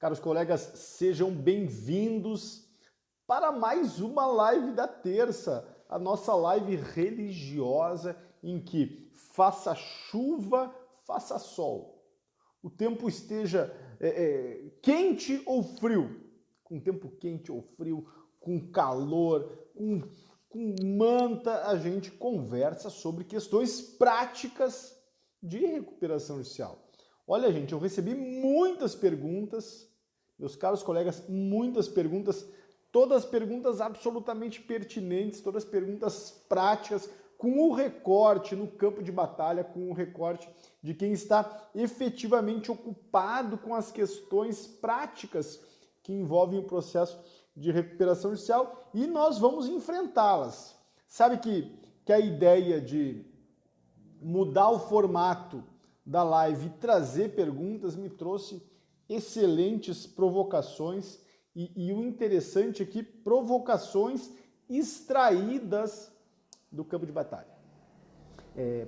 Caros colegas, sejam bem-vindos para mais uma live da terça, a nossa live religiosa em que faça chuva, faça sol, o tempo esteja quente ou frio, com tempo quente ou frio, com calor, com manta, a gente conversa sobre questões práticas de recuperação judicial. Olha, gente, eu recebi muitas perguntas, meus caros colegas, muitas perguntas, todas perguntas absolutamente pertinentes, todas perguntas práticas, com o recorte no campo de batalha, com o recorte de quem está efetivamente ocupado com as questões práticas que envolvem o processo de recuperação judicial e nós vamos enfrentá-las. Sabe que a ideia de mudar o formato da live e trazer perguntas me trouxe excelentes provocações e o interessante é que provocações extraídas do campo de batalha.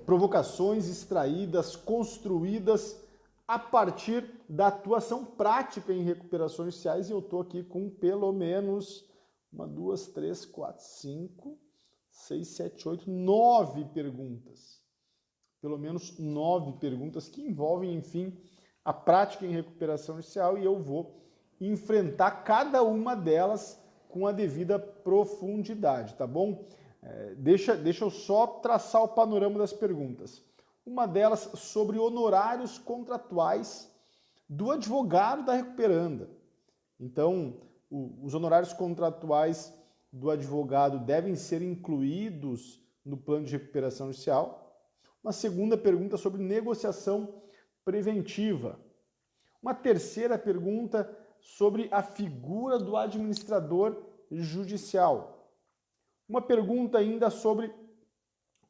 Provocações extraídas, construídas a partir da atuação prática em recuperações judiciais e eu estou aqui com pelo menos 1, 2, 3, 4, 5, 6, 7, 8, 9 perguntas. Pelo menos 9 perguntas que envolvem, enfim, a prática em recuperação judicial e eu vou enfrentar cada uma delas com a devida profundidade, tá bom? Deixa eu só traçar o panorama das perguntas. Uma delas sobre honorários contratuais do advogado da recuperanda. Então, os honorários contratuais do advogado devem ser incluídos no plano de recuperação judicial. Uma segunda pergunta sobre negociação preventiva. Uma terceira pergunta sobre a figura do administrador judicial. Uma pergunta ainda sobre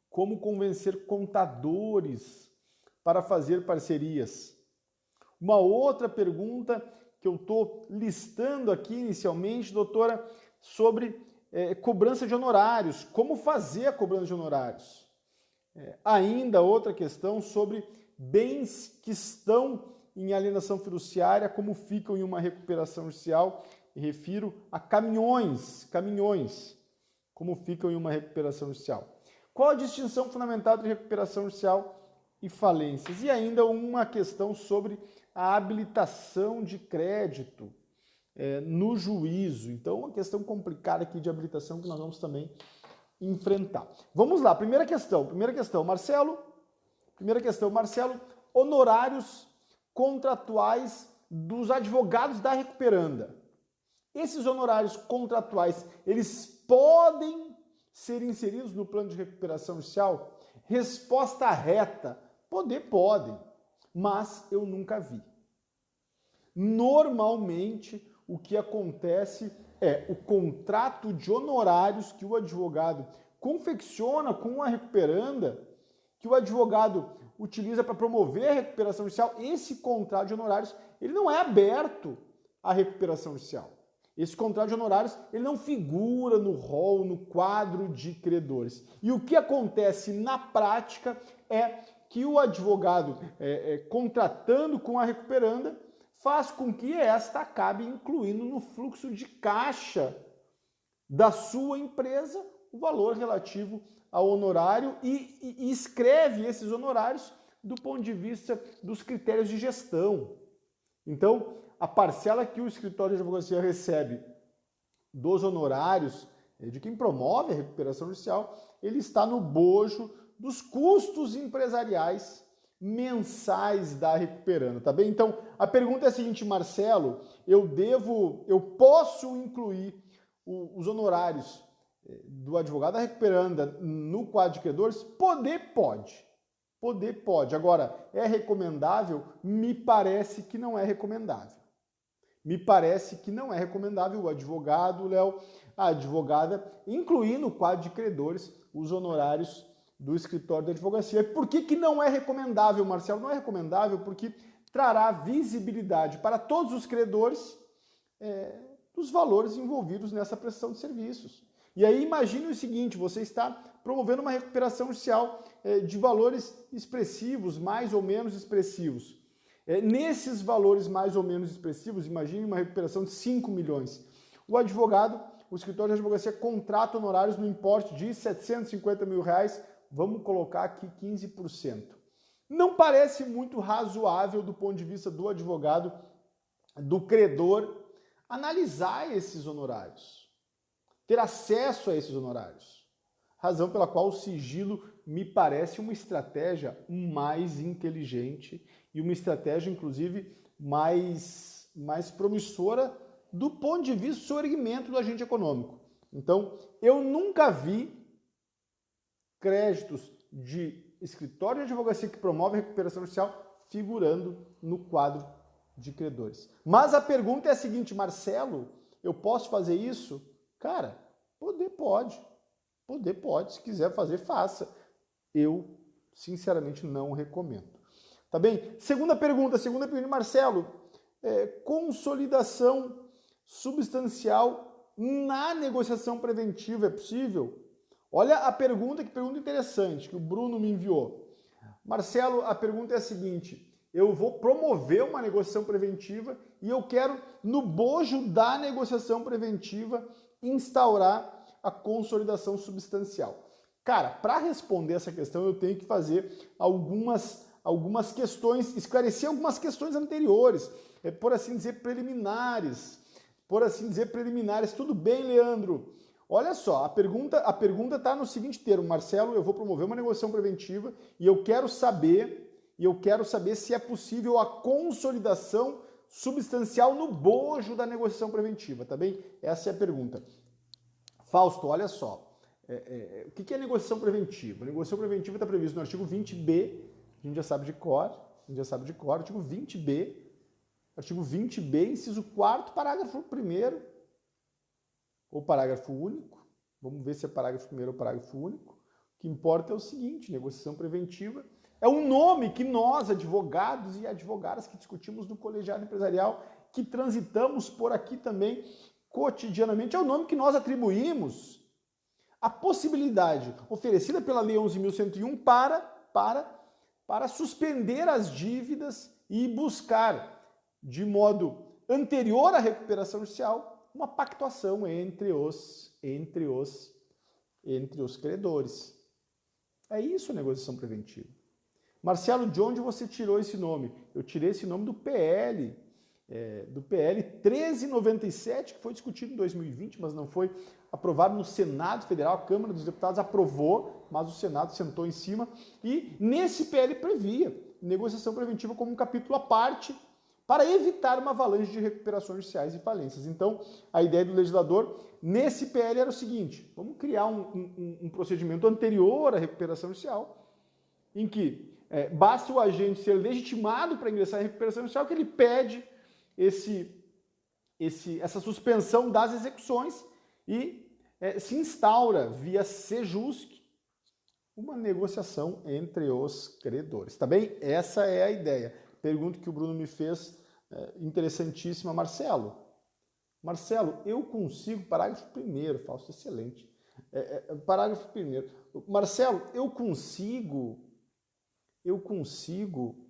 como convencer contadores para fazer parcerias. Uma outra pergunta que eu estou listando aqui inicialmente, doutora, sobre cobrança de honorários. Como fazer a cobrança de honorários? Ainda outra questão sobre bens que estão em alienação fiduciária, como ficam em uma recuperação judicial. Me refiro a caminhões, como ficam em uma recuperação judicial. Qual a distinção fundamental entre recuperação judicial e falências? E ainda uma questão sobre a habilitação de crédito no juízo. Então, uma questão complicada aqui de habilitação que nós vamos também enfrentar. Vamos lá, primeira questão, Marcelo, honorários contratuais dos advogados da recuperanda. Esses honorários contratuais, eles podem ser inseridos no plano de recuperação judicial? Resposta reta, podem, mas eu nunca vi. Normalmente, o que acontece é o contrato de honorários que o advogado confecciona com a recuperanda, que o advogado utiliza para promover a recuperação judicial, esse contrato de honorários, ele não é aberto à recuperação judicial. Esse contrato de honorários, ele não figura no rol, no quadro de credores. E o que acontece na prática é que o advogado, contratando com a recuperanda, faz com que esta acabe incluindo no fluxo de caixa da sua empresa o valor relativo ao honorário e escreve esses honorários do ponto de vista dos critérios de gestão. Então, a parcela que o escritório de advocacia recebe dos honorários de quem promove a recuperação judicial, ele está no bojo dos custos empresariais mensais da recuperanda, tá bem? Então, a pergunta é a seguinte, Marcelo, eu posso incluir os honorários do advogado da recuperanda no quadro de credores? Pode. Agora, é recomendável? Me parece que não é recomendável. O advogado, Léo, a advogada, incluir no quadro de credores os honorários do escritório da advocacia. Por que não é recomendável, Marcelo? Não é recomendável porque trará visibilidade para todos os credores dos valores envolvidos nessa prestação de serviços. E aí imagine o seguinte, você está promovendo uma recuperação judicial de valores expressivos, mais ou menos expressivos. Nesses valores mais ou menos expressivos, imagine uma recuperação de 5 milhões. O escritório de advocacia contrata honorários no importe de R$ 750 mil, vamos colocar aqui 15%. Não parece muito razoável do ponto de vista do advogado, do credor, analisar esses honorários, ter acesso a esses honorários. Razão pela qual o sigilo me parece uma estratégia mais inteligente e uma estratégia, inclusive, mais promissora do ponto de vista do segmento do agente econômico. Então, eu nunca vi créditos de escritório de advocacia que promove a recuperação judicial figurando no quadro de credores. Mas a pergunta é a seguinte, Marcelo, eu posso fazer isso? Cara, poder pode, se quiser fazer, faça. Eu, sinceramente, não recomendo. Tá bem? Segunda pergunta, Marcelo, consolidação substancial na negociação preventiva é possível? Olha a pergunta, que pergunta interessante, que o Bruno me enviou. Marcelo, a pergunta é a seguinte, eu vou promover uma negociação preventiva e eu quero, no bojo da negociação preventiva, instaurar a consolidação substancial. Cara, para responder essa questão, eu tenho que fazer algumas questões, esclarecer algumas questões anteriores, por assim dizer, preliminares. Tudo bem, Leandro? Olha só, a pergunta está no seguinte termo, Marcelo, eu vou promover uma negociação preventiva e eu quero saber se é possível a consolidação substancial no bojo da negociação preventiva, tá bem? Essa é a pergunta. Fausto, olha só, o que é negociação preventiva? A negociação preventiva está prevista no artigo 20b, a gente já sabe de cor, artigo 20b, inciso 4º, parágrafo 1º, ou parágrafo único, vamos ver se é parágrafo 1º ou parágrafo único. O que importa é o seguinte, negociação preventiva é um nome que nós, advogados e advogadas que discutimos no colegiado empresarial, que transitamos por aqui também cotidianamente, é o nome que nós atribuímos à possibilidade oferecida pela Lei 11.101 para suspender as dívidas e buscar, de modo anterior à recuperação judicial, uma pactuação entre os credores. É isso a negociação preventiva. Marcelo, de onde você tirou esse nome? Eu tirei esse nome do PL 1397, que foi discutido em 2020, mas não foi aprovado no Senado Federal. A Câmara dos Deputados aprovou, mas o Senado sentou em cima. E nesse PL previa negociação preventiva como um capítulo à parte para evitar uma avalanche de recuperações judiciais e falências. Então, a ideia do legislador nesse PL era o seguinte, vamos criar um procedimento anterior à recuperação judicial, em que basta o agente ser legitimado para ingressar em recuperação judicial, que ele pede essa suspensão das execuções e se instaura via Sejusc uma negociação entre os credores. Tá bem? Essa é a ideia. Pergunta que o Bruno me fez, interessantíssima, Marcelo. Marcelo, eu consigo, parágrafo 1º, Fausto, excelente. Parágrafo 1º. Marcelo, eu consigo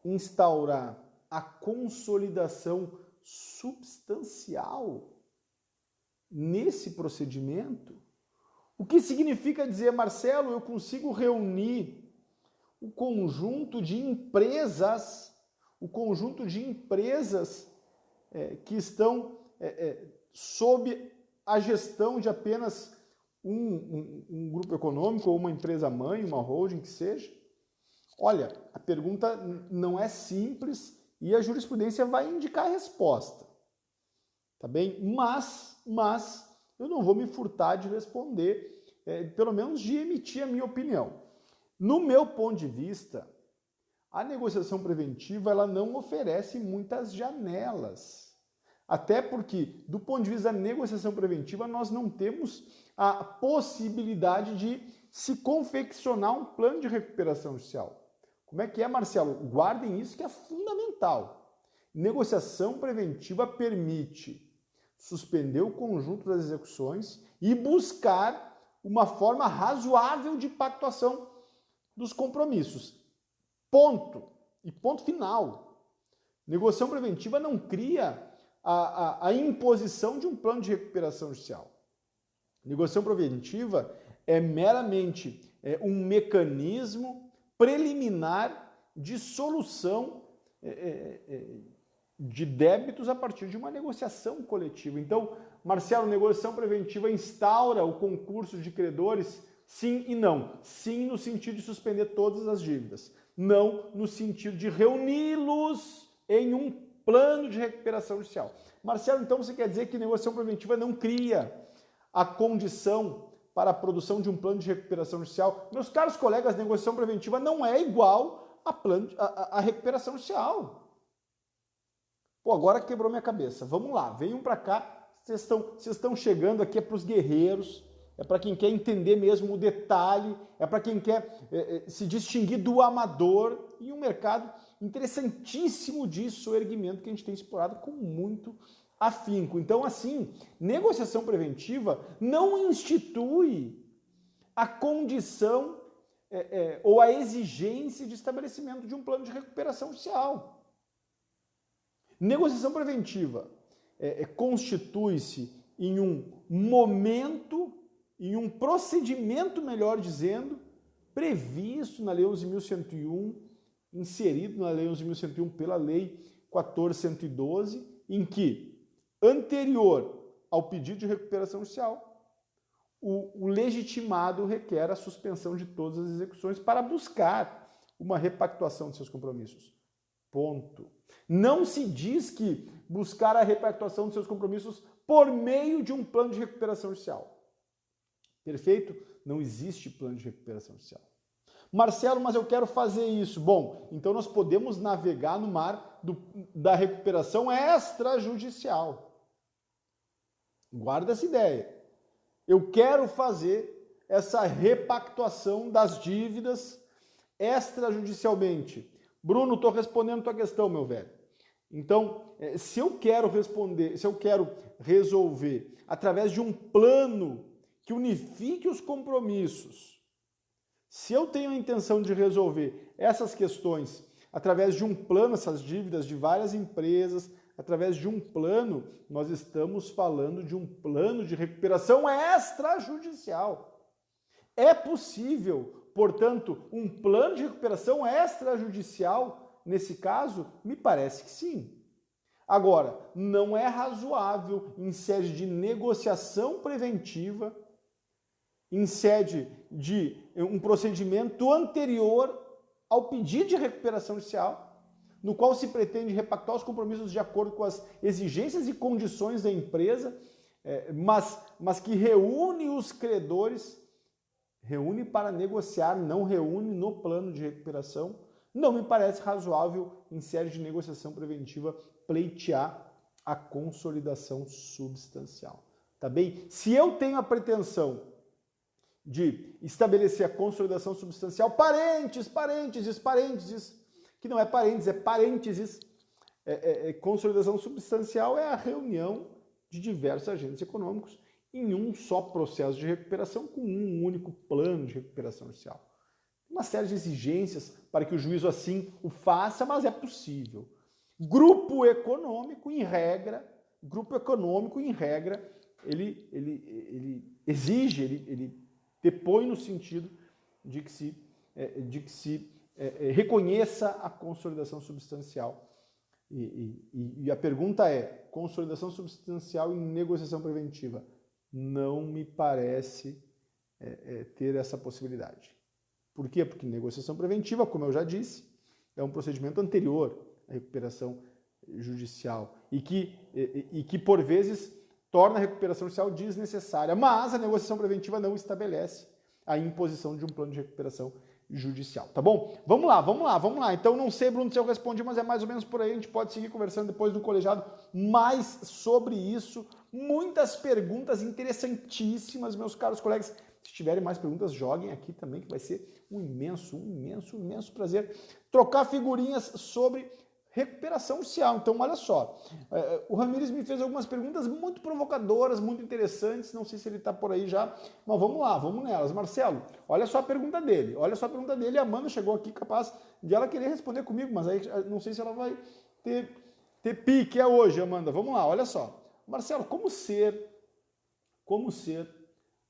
instaurar a consolidação substancial nesse procedimento? O que significa dizer, Marcelo, eu consigo reunir o conjunto de empresas que estão sob a gestão de apenas um grupo econômico ou uma empresa mãe, uma holding, que seja? Olha, a pergunta não é simples e a jurisprudência vai indicar a resposta, tá bem? Mas eu não vou me furtar de responder, pelo menos de emitir a minha opinião. No meu ponto de vista, a negociação preventiva ela não oferece muitas janelas. Até porque, do ponto de vista da negociação preventiva, nós não temos a possibilidade de se confeccionar um plano de recuperação judicial. Como é que é, Marcelo? Guardem isso, que é fundamental. Negociação preventiva permite suspender o conjunto das execuções e buscar uma forma razoável de pactuação dos compromissos. Ponto. E ponto final. Negociação preventiva não cria a imposição de um plano de recuperação judicial. Negociação preventiva é meramente um mecanismo preliminar de solução de débitos a partir de uma negociação coletiva. Então, Marcelo, negociação preventiva instaura o concurso de credores? Sim e não. Sim no sentido de suspender todas as dívidas. Não no sentido de reuni-los em um plano de recuperação judicial. Marcelo, então você quer dizer que negociação preventiva não cria a condição para a produção de um plano de recuperação judicial? Meus caros colegas, negociação preventiva não é igual a recuperação judicial. Pô, agora quebrou minha cabeça. Vamos lá, venham para cá. Vocês estão chegando aqui, é para os guerreiros, é para quem quer entender mesmo o detalhe, é para quem quer se distinguir do amador, em um mercado interessantíssimo de soerguimento que a gente tem explorado com muito afinco. Então, assim, negociação preventiva não institui a condição ou a exigência de estabelecimento de um plano de recuperação judicial. Negociação preventiva constitui-se em um momento, em um procedimento, melhor dizendo, previsto na Lei 11.101, inserido na Lei 11.101 pela Lei 14.112, em que, anterior ao pedido de recuperação judicial, o legitimado requer a suspensão de todas as execuções para buscar uma repactuação de seus compromissos. Ponto. Não se diz que buscar a repactuação de seus compromissos por meio de um plano de recuperação judicial. Perfeito? Não existe plano de recuperação judicial. Marcelo, mas eu quero fazer isso. Bom, então nós podemos navegar no mar da recuperação extrajudicial. Guarda essa ideia. Eu quero fazer essa repactuação das dívidas extrajudicialmente. Bruno, estou respondendo a tua questão, meu velho. Então, se eu quero resolver através de um plano que unifique os compromissos, se eu tenho a intenção de resolver essas questões através de um plano, essas dívidas de várias empresas, através de um plano, nós estamos falando de um plano de recuperação extrajudicial. É possível, portanto, um plano de recuperação extrajudicial, nesse caso? Me parece que sim. Agora, não é razoável, em sede de negociação preventiva, em sede de um procedimento anterior ao pedido de recuperação judicial, no qual se pretende repactuar os compromissos de acordo com as exigências e condições da empresa, mas que reúne os credores, reúne para negociar, não reúne no plano de recuperação. Não me parece razoável, em sede de negociação preventiva, pleitear a consolidação substancial. Tá bem? Se eu tenho a pretensão de estabelecer a consolidação substancial, parênteses, que não é parênteses, é parênteses, consolidação substancial é a reunião de diversos agentes econômicos em um só processo de recuperação com um único plano de recuperação judicial. Uma série de exigências para que o juízo assim o faça, mas é possível. Grupo econômico, em regra, ele exige, ele depõe no sentido de que se reconheça a consolidação substancial. E a pergunta é, consolidação substancial em negociação preventiva? Não me parece ter essa possibilidade. Por quê? Porque negociação preventiva, como eu já disse, é um procedimento anterior à recuperação judicial e que por vezes, torna a recuperação judicial desnecessária, mas a negociação preventiva não estabelece a imposição de um plano de recuperação judicial, tá bom? Vamos lá. Então, não sei, Bruno, se eu respondi, mas é mais ou menos por aí. A gente pode seguir conversando depois do colegiado mais sobre isso. Muitas perguntas interessantíssimas, meus caros colegas. Se tiverem mais perguntas, joguem aqui também, que vai ser um imenso prazer trocar figurinhas sobre recuperação judicial. Então, olha só, o Ramires me fez algumas perguntas muito provocadoras, muito interessantes, não sei se ele está por aí já, mas vamos lá, vamos nelas. Marcelo, olha só a pergunta dele, a Amanda chegou aqui capaz de ela querer responder comigo, mas aí não sei se ela vai ter pique hoje, Amanda. Vamos lá, olha só. Marcelo, como ser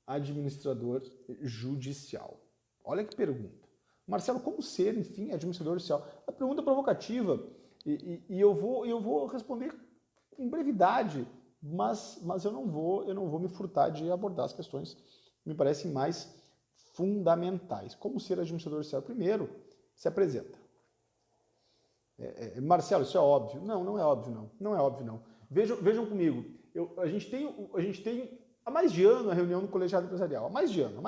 administrador judicial? Olha que pergunta. Marcelo, como ser, enfim, administrador judicial? A pergunta provocativa, e eu vou responder com brevidade, mas eu não vou me furtar de abordar as questões que me parecem mais fundamentais. Como ser administrador judicial? Primeiro, se apresenta. Marcelo, isso é óbvio. Não é óbvio, não. Não é óbvio, não. Vejam comigo. A gente tem há mais de ano a reunião no colegiado empresarial. Há mais de ano.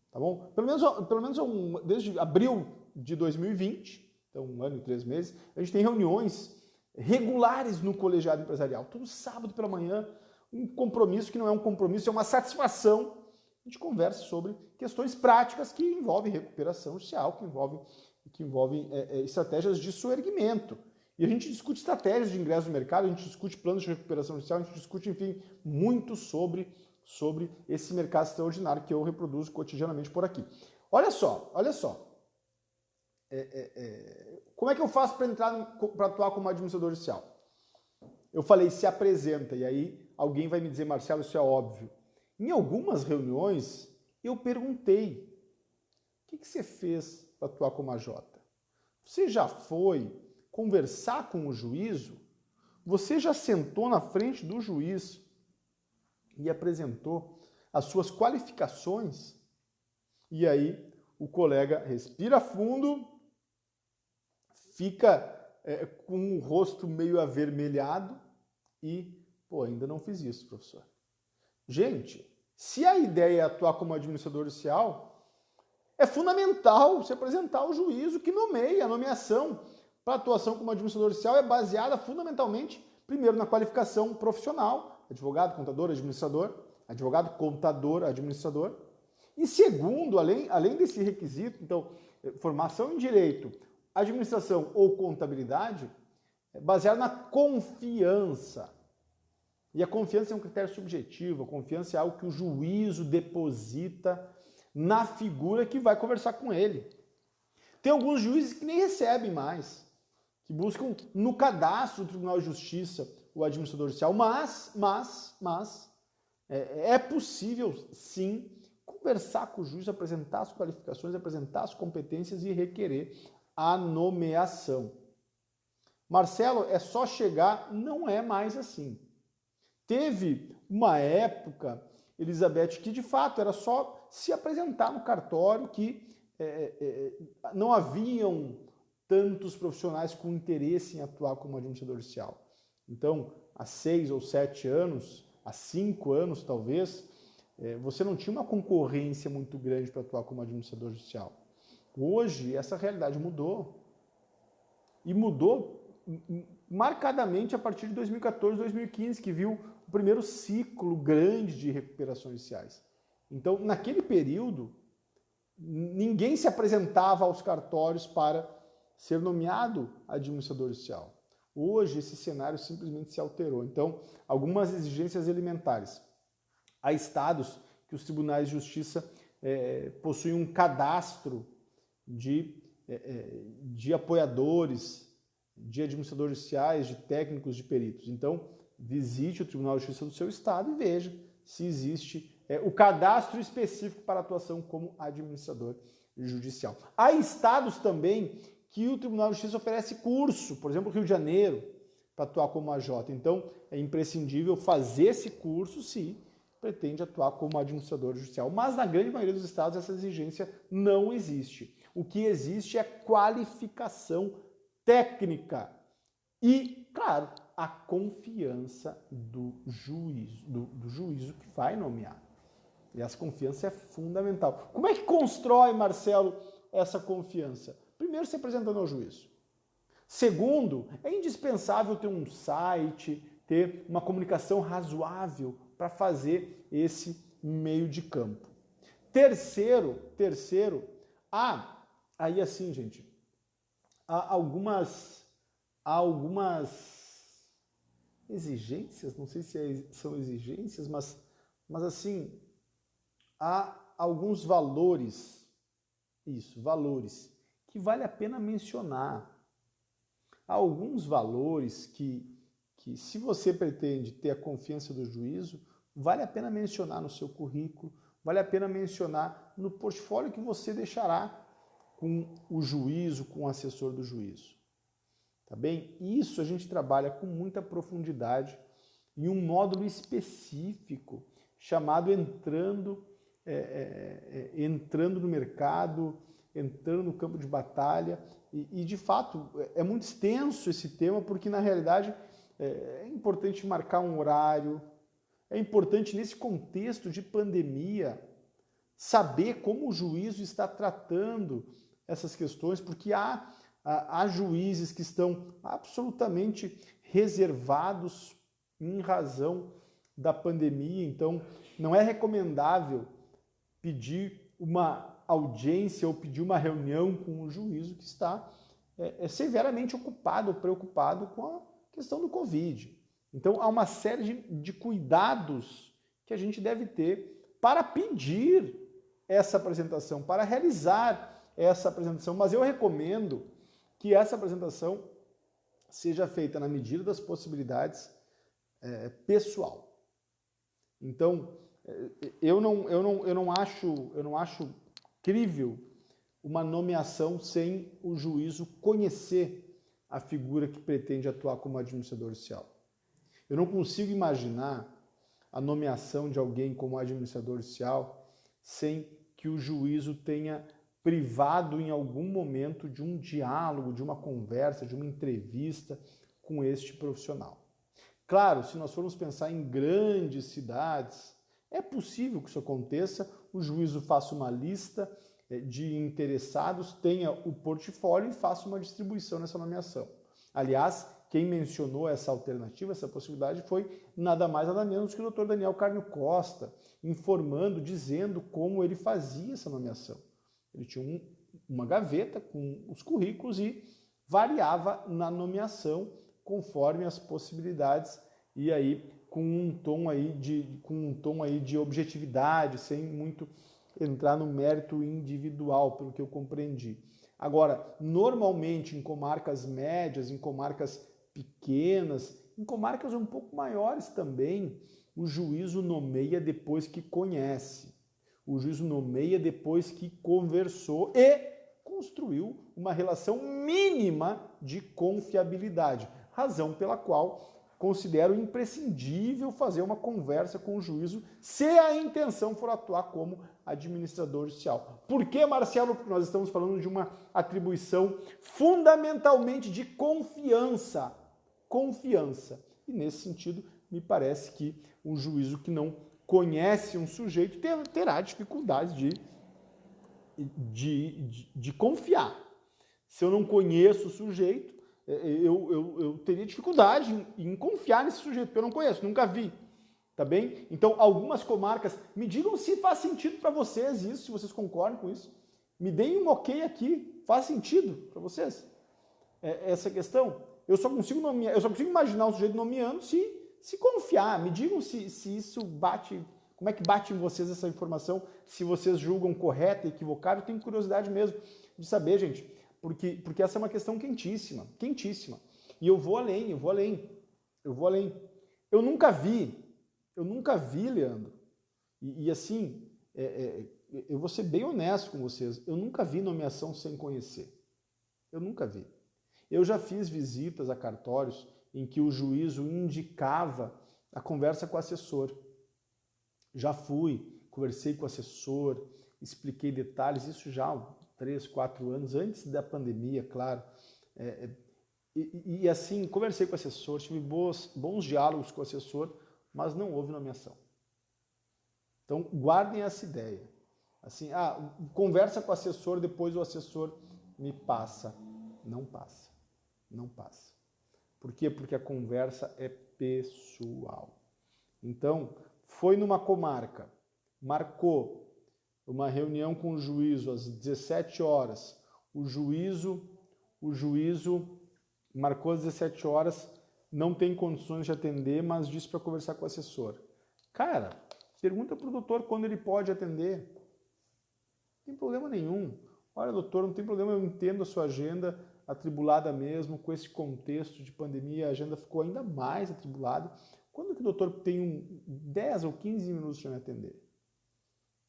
Tá bom? Pelo menos desde abril de 2020, então 1 ano e 3 meses, a gente tem reuniões regulares no colegiado empresarial. Todo sábado pela manhã, um compromisso que não é um compromisso, é uma satisfação. A gente conversa sobre questões práticas que envolvem recuperação judicial, que envolvem estratégias de soerguimento. E a gente discute estratégias de ingresso no mercado, a gente discute planos de recuperação judicial, a gente discute, enfim, muito sobre esse mercado extraordinário que eu reproduzo cotidianamente por aqui. Olha só. Como é que eu faço para atuar como administrador judicial? Eu falei, se apresenta, e aí alguém vai me dizer, Marcelo, isso é óbvio. Em algumas reuniões, eu perguntei, o que você fez para atuar como AJ? Você já foi conversar com o juízo? Você já sentou na frente do juiz e apresentou as suas qualificações? E aí o colega respira fundo, fica com o rosto meio avermelhado e, ainda não fiz isso, professor. Gente, se a ideia é atuar como administrador judicial, é fundamental se apresentar ao juízo que nomeia. A nomeação para atuação como administrador judicial é baseada fundamentalmente, primeiro, na qualificação profissional, advogado, contador, administrador, e segundo, além desse requisito, então, formação em direito, administração ou contabilidade, é baseado na confiança. E a confiança é um critério subjetivo, a confiança é algo que o juízo deposita na figura que vai conversar com ele. Tem alguns juízes que nem recebem mais, que buscam no cadastro do Tribunal de Justiça o administrador judicial, mas é possível, sim, conversar com o juiz, apresentar as qualificações, apresentar as competências e requerer a nomeação. Marcelo, é só chegar? Não é mais assim. Teve uma época, Elizabeth, que de fato era só se apresentar no cartório, que não haviam tantos profissionais com interesse em atuar como administrador judicial. Então, há 6 ou 7 anos, há 5 anos talvez, você não tinha uma concorrência muito grande para atuar como administrador judicial. Hoje, essa realidade mudou. E mudou marcadamente a partir de 2014, 2015, que viu o primeiro ciclo grande de recuperações judiciais. Então, naquele período, ninguém se apresentava aos cartórios para ser nomeado administrador judicial. Hoje, esse cenário simplesmente se alterou. Então, algumas exigências elementares. Há estados que os tribunais de justiça possuem um cadastro de apoiadores, de administradores judiciais, de técnicos, de peritos. Então, visite o Tribunal de Justiça do seu estado e veja se existe o cadastro específico para atuação como administrador judicial. Há estados também que o Tribunal de Justiça oferece curso, por exemplo, Rio de Janeiro, para atuar como AJ. Então, é imprescindível fazer esse curso se pretende atuar como administrador judicial. Mas, na grande maioria dos estados, essa exigência não existe. O que existe é qualificação técnica e, claro, a confiança do juízo que vai nomear. E essa confiança é fundamental. Como é que constrói, Marcelo, essa confiança? Primeiro, se apresentando ao juízo. Segundo, é indispensável ter um site, ter uma comunicação razoável para fazer esse meio de campo. Terceiro, aí assim, gente, há algumas exigências, não sei se são exigências, mas assim, há alguns valores, valores, que vale a pena mencionar. Há alguns valores que se você pretende ter a confiança do juízo, vale a pena mencionar no seu currículo, vale a pena mencionar no portfólio que você deixará com o juízo, com o assessor do juízo. Tá bem? Isso a gente trabalha com muita profundidade em um módulo específico chamado entrando no mercado, entrando no campo de batalha. E de fato, é muito extenso esse tema, porque na realidade é importante marcar um horário, é importante nesse contexto de pandemia saber como o juízo está tratando essas questões, porque há juízes que estão absolutamente reservados em razão da pandemia, então não é recomendável pedir uma audiência ou pedir uma reunião com o juízo que está severamente ocupado ou preocupado com a questão do Covid. Então há uma série de cuidados que a gente deve ter para pedir essa apresentação, para realizar essa apresentação, mas eu recomendo que essa apresentação seja feita na medida das possibilidades pessoal. Então, eu não acho crível uma nomeação sem o juízo conhecer a figura que pretende atuar como administrador judicial. Eu não consigo imaginar a nomeação de alguém como administrador judicial sem que o juízo tenha privado em algum momento de um diálogo, de uma conversa, de uma entrevista com este profissional. Claro, se nós formos pensar em grandes cidades, é possível que isso aconteça, o juízo faça uma lista de interessados, tenha o portfólio e faça uma distribuição nessa nomeação. Aliás, quem mencionou essa alternativa, essa possibilidade, foi nada mais nada menos que o Dr. Daniel Carnio Costa, informando, dizendo como ele fazia essa nomeação. Ele tinha uma gaveta com os currículos e variava na nomeação conforme as possibilidades e aí com um tom aí de objetividade, sem muito entrar no mérito individual, pelo que eu compreendi. Agora, normalmente em comarcas médias, em comarcas pequenas, em comarcas um pouco maiores também, o juízo nomeia depois que conhece. O juízo nomeia depois que conversou e construiu uma relação mínima de confiabilidade, razão pela qual considero imprescindível fazer uma conversa com o juízo se a intenção for atuar como administrador judicial. Por que, Marcelo? Porque nós estamos falando de uma atribuição fundamentalmente de confiança. Confiança. E nesse sentido, me parece que um juízo que não conhece um sujeito terá dificuldades de confiar. Se eu não conheço o sujeito, eu teria dificuldade em confiar nesse sujeito, porque eu não conheço, nunca vi. Tá bem? Então, algumas comarcas, me digam se faz sentido para vocês isso, se vocês concordam com isso. Me deem um ok aqui. Faz sentido para vocês? Essa questão? Eu só consigo imaginar um sujeito nomeando se confiar. Me digam se isso bate, como é que bate em vocês essa informação, se vocês julgam correta, equivocada. Eu tenho curiosidade mesmo de saber, gente, porque essa é uma questão quentíssima, quentíssima. E eu vou além. Eu nunca vi, Leandro, e assim, eu vou ser bem honesto com vocês, eu nunca vi nomeação sem conhecer. Eu nunca vi. Eu já fiz visitas a cartórios em que o juízo indicava a conversa com o assessor. Já fui, conversei com o assessor, expliquei detalhes, isso já há 3, 4 anos, antes da pandemia, claro. E assim, conversei com o assessor, tive bons diálogos com o assessor, mas não houve nomeação. Então, guardem essa ideia. Assim, conversa com o assessor, depois o assessor me passa. Não passa. Não passa. Por quê? Porque a conversa é pessoal. Então, foi numa comarca, marcou uma reunião com o juízo às 17 horas. O juízo o juízo marcou às 17 horas, não tem condições de atender, mas disse para conversar com o assessor. Cara, pergunta para o doutor quando ele pode atender. Não tem problema nenhum. Olha, doutor, não tem problema, eu entendo a sua agenda atribulada mesmo, com esse contexto de pandemia, a agenda ficou ainda mais atribulada. Quando que o doutor tem 10 ou 15 minutos para me atender?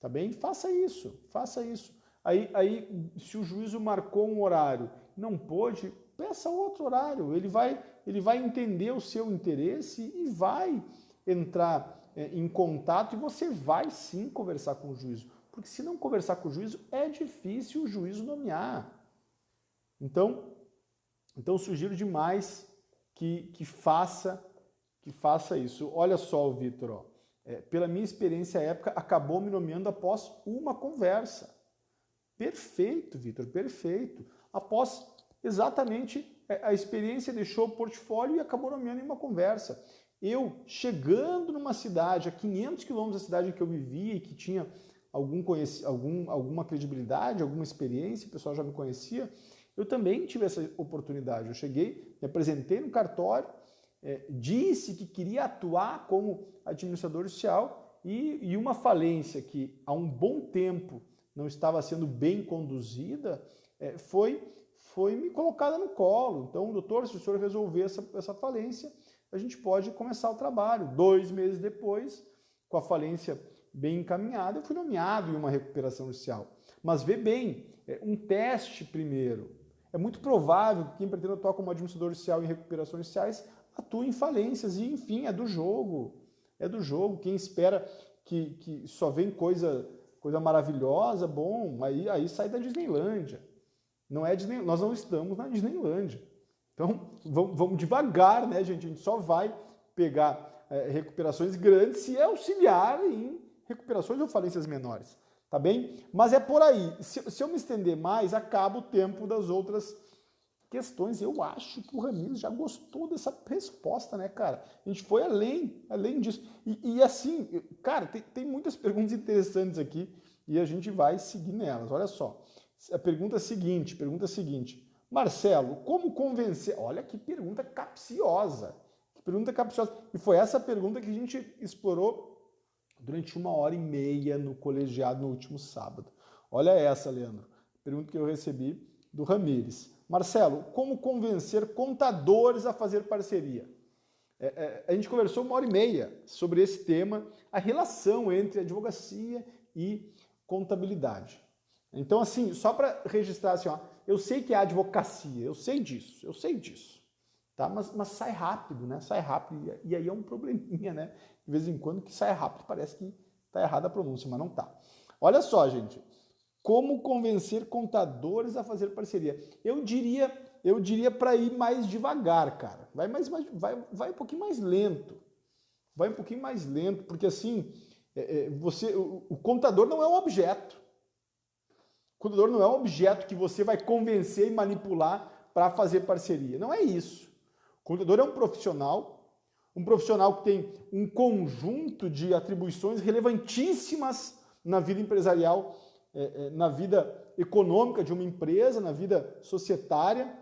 Tá bem? Faça isso, faça isso. Aí, se o juízo marcou um horário, não pôde, peça outro horário. Ele vai entender o seu interesse e vai entrar em contato e você vai sim conversar com o juízo. Porque se não conversar com o juízo, é difícil o juízo nomear. Então sugiro demais que faça isso. Olha só, Vitor, pela minha experiência à época, acabou me nomeando após uma conversa. Perfeito, Vitor, perfeito. Após exatamente a experiência, deixou o portfólio e acabou nomeando em uma conversa. Eu, chegando numa cidade, a 500 quilômetros da cidade em que eu vivia e que tinha alguma credibilidade, alguma experiência, o pessoal já me conhecia, eu também tive essa oportunidade. Eu cheguei, me apresentei no cartório, disse que queria atuar como administrador judicial e uma falência que há um bom tempo não estava sendo bem conduzida, foi me colocada no colo. Então, doutor, se o senhor resolver essa falência, a gente pode começar o trabalho. 2 meses depois, com a falência bem encaminhada, eu fui nomeado em uma recuperação judicial. Mas vê bem, um teste primeiro. É muito provável que quem pretenda atuar como administrador judicial em recuperações judiciais atue em falências e, enfim, é do jogo. É do jogo. Quem espera que só vem coisa maravilhosa, bom, aí sai da Disneylândia. Não é Disney, nós não estamos na Disneylândia. Então, vamos devagar, né, gente? A gente só vai pegar recuperações grandes se auxiliar em recuperações ou falências menores. Tá bem? Mas é por aí. Se eu me estender mais, acaba o tempo das outras questões. Eu acho que o Ramires já gostou dessa resposta, né, cara? A gente foi além disso. E assim, cara, tem muitas perguntas interessantes aqui e a gente vai seguir nelas. Olha só. A pergunta seguinte. Marcelo, como convencer... Olha que pergunta capciosa. Que pergunta capciosa. E foi essa pergunta que a gente explorou durante 1h30 no colegiado no último sábado. Olha essa, Leandro. Pergunta que eu recebi do Ramires. Marcelo, como convencer contadores a fazer parceria? A gente conversou 1h30 sobre esse tema, a relação entre advocacia e contabilidade. Então, assim, só para registrar assim, ó, eu sei que é advocacia, eu sei disso, tá? Mas sai rápido, né? Sai rápido, e aí é um probleminha, né? De vez em quando que sai rápido, parece que tá errada a pronúncia, mas não tá. Olha só, gente, como convencer contadores a fazer parceria? Eu diria para ir mais devagar, cara. Vai um pouquinho mais lento. Vai um pouquinho mais lento, porque assim, o contador não é um objeto. O contador não é um objeto que você vai convencer e manipular para fazer parceria. Não é isso. O contador é um profissional que tem um conjunto de atribuições relevantíssimas na vida empresarial, na vida econômica de uma empresa, na vida societária.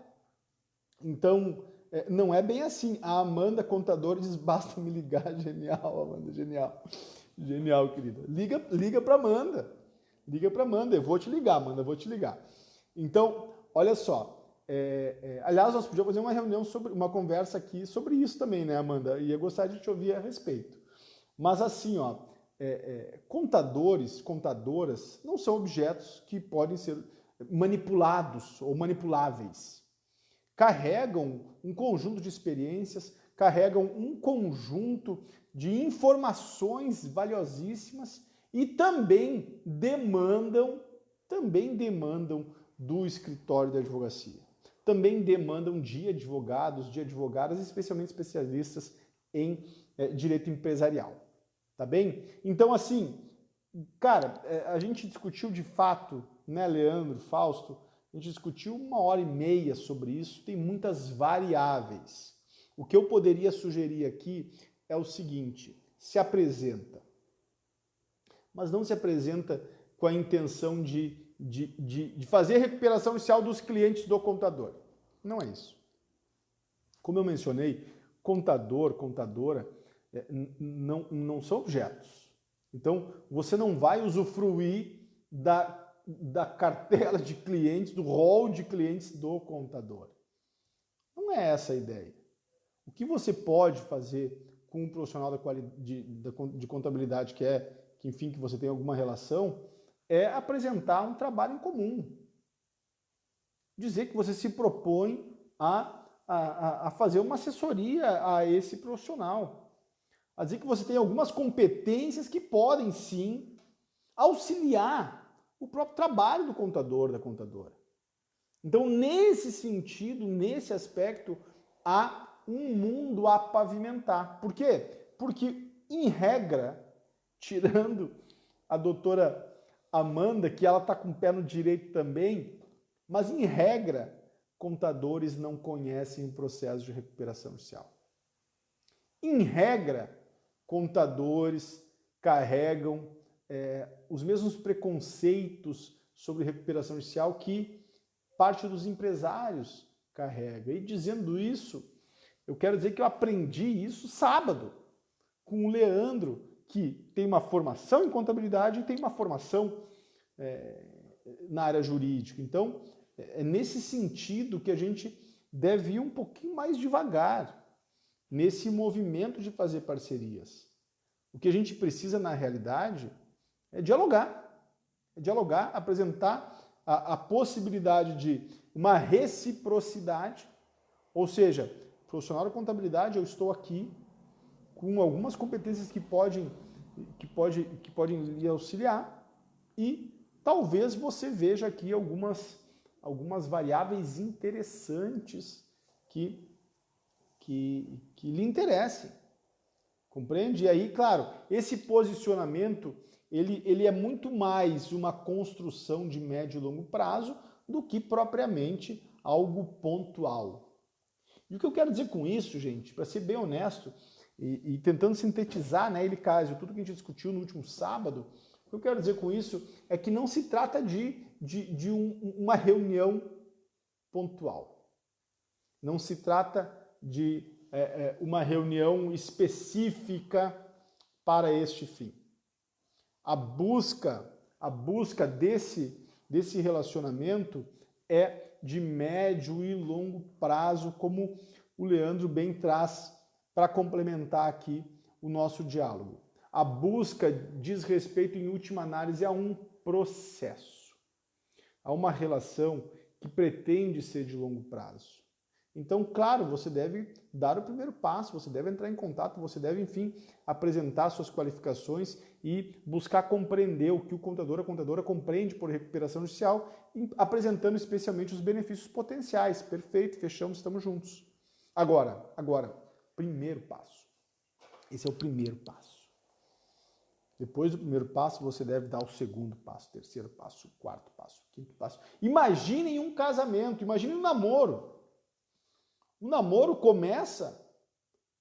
Então, não é bem assim. A Amanda, contadora, diz, basta me ligar. Genial, Amanda, genial. Genial, querida. Liga para Amanda. Liga para Amanda, eu vou te ligar, Amanda, eu vou te ligar. Então, olha só, aliás, nós podíamos fazer uma reunião, uma conversa aqui sobre isso também, né, Amanda? Ia gostar de te ouvir a respeito. Mas assim, ó, contadores, contadoras, não são objetos que podem ser manipulados ou manipuláveis. Carregam um conjunto de experiências, carregam um conjunto de informações valiosíssimas e também demandam do escritório da advocacia. Também demandam de advogados, de advogadas, especialmente especialistas em direito empresarial. Tá bem? Então, assim, cara, a gente discutiu de fato, né, Leandro, Fausto, a gente discutiu 1h30 sobre isso, tem muitas variáveis. O que eu poderia sugerir aqui é o seguinte: se apresenta. Mas não se apresenta com a intenção de fazer recuperação judicial dos clientes do contador. Não é isso. Como eu mencionei, contador, contadora, não são objetos. Então, você não vai usufruir da cartela de clientes, do rol de clientes do contador. Não é essa a ideia. O que você pode fazer com um profissional de contabilidade que enfim, que você tem alguma relação, é apresentar um trabalho em comum. Dizer que você se propõe a fazer uma assessoria a esse profissional. A dizer que você tem algumas competências que podem, sim, auxiliar o próprio trabalho do contador, da contadora. Então, nesse sentido, nesse aspecto, há um mundo a pavimentar. Por quê? Porque, em regra, tirando a doutora Amanda, que ela está com o pé no direito também, mas, em regra, contadores não conhecem o processo de recuperação judicial. Em regra, contadores carregam os mesmos preconceitos sobre recuperação judicial que parte dos empresários carrega. E dizendo isso, eu quero dizer que eu aprendi isso sábado com o Leandro, que tem uma formação em contabilidade e tem uma formação na área jurídica. Então, é nesse sentido que a gente deve ir um pouquinho mais devagar nesse movimento de fazer parcerias. O que a gente precisa, na realidade, é dialogar, apresentar a possibilidade de uma reciprocidade, ou seja, profissional de contabilidade, eu estou aqui com algumas competências que podem lhe auxiliar e talvez você veja aqui algumas variáveis interessantes que lhe interessem. Compreende? E aí, claro, esse posicionamento ele é muito mais uma construção de médio e longo prazo do que propriamente algo pontual. E o que eu quero dizer com isso, gente, para ser bem honesto e tentando sintetizar, né, Elicásio, tudo que a gente discutiu no último sábado, o que eu quero dizer com isso é que não se trata de uma reunião pontual. Não se trata de uma reunião específica para este fim. A busca desse relacionamento é de médio e longo prazo, como o Leandro bem traz para complementar aqui o nosso diálogo. A busca diz respeito, em última análise, a um processo, a uma relação que pretende ser de longo prazo. Então, claro, você deve dar o primeiro passo, você deve entrar em contato, você deve, enfim, apresentar suas qualificações e buscar compreender o que o contador, a contadora compreende por recuperação judicial, apresentando especialmente os benefícios potenciais. Perfeito, fechamos, estamos juntos. Agora, primeiro passo. Esse é o primeiro passo. Depois do primeiro passo, você deve dar o segundo passo, terceiro passo, quarto passo, quinto passo. Imaginem um casamento, imaginem um namoro. O namoro começa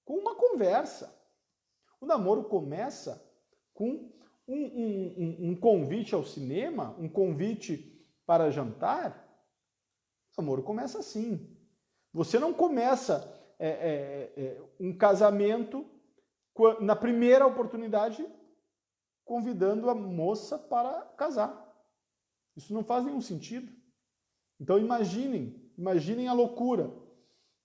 com uma conversa. O namoro começa com um convite ao cinema, um convite para jantar. O namoro começa assim. Você não começa um casamento na primeira oportunidade convidando a moça para casar. Isso não faz nenhum sentido. Então imaginem a loucura.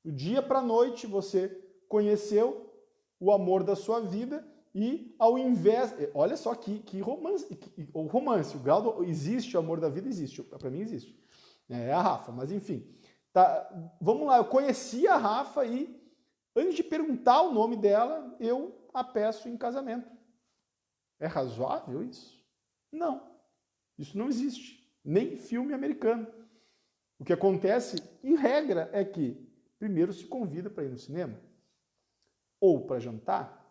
Do dia para a noite você conheceu o amor da sua vida e ao invés... Olha só que romance, o romance, o grau existe, o amor da vida existe, para mim existe. É a Rafa, mas enfim. Tá, vamos lá, eu conheci a Rafa e antes de perguntar o nome dela, eu a peço em casamento. É razoável isso? Não. Isso não existe. Nem em filme americano. O que acontece, em regra, é que primeiro se convida para ir no cinema, ou para jantar,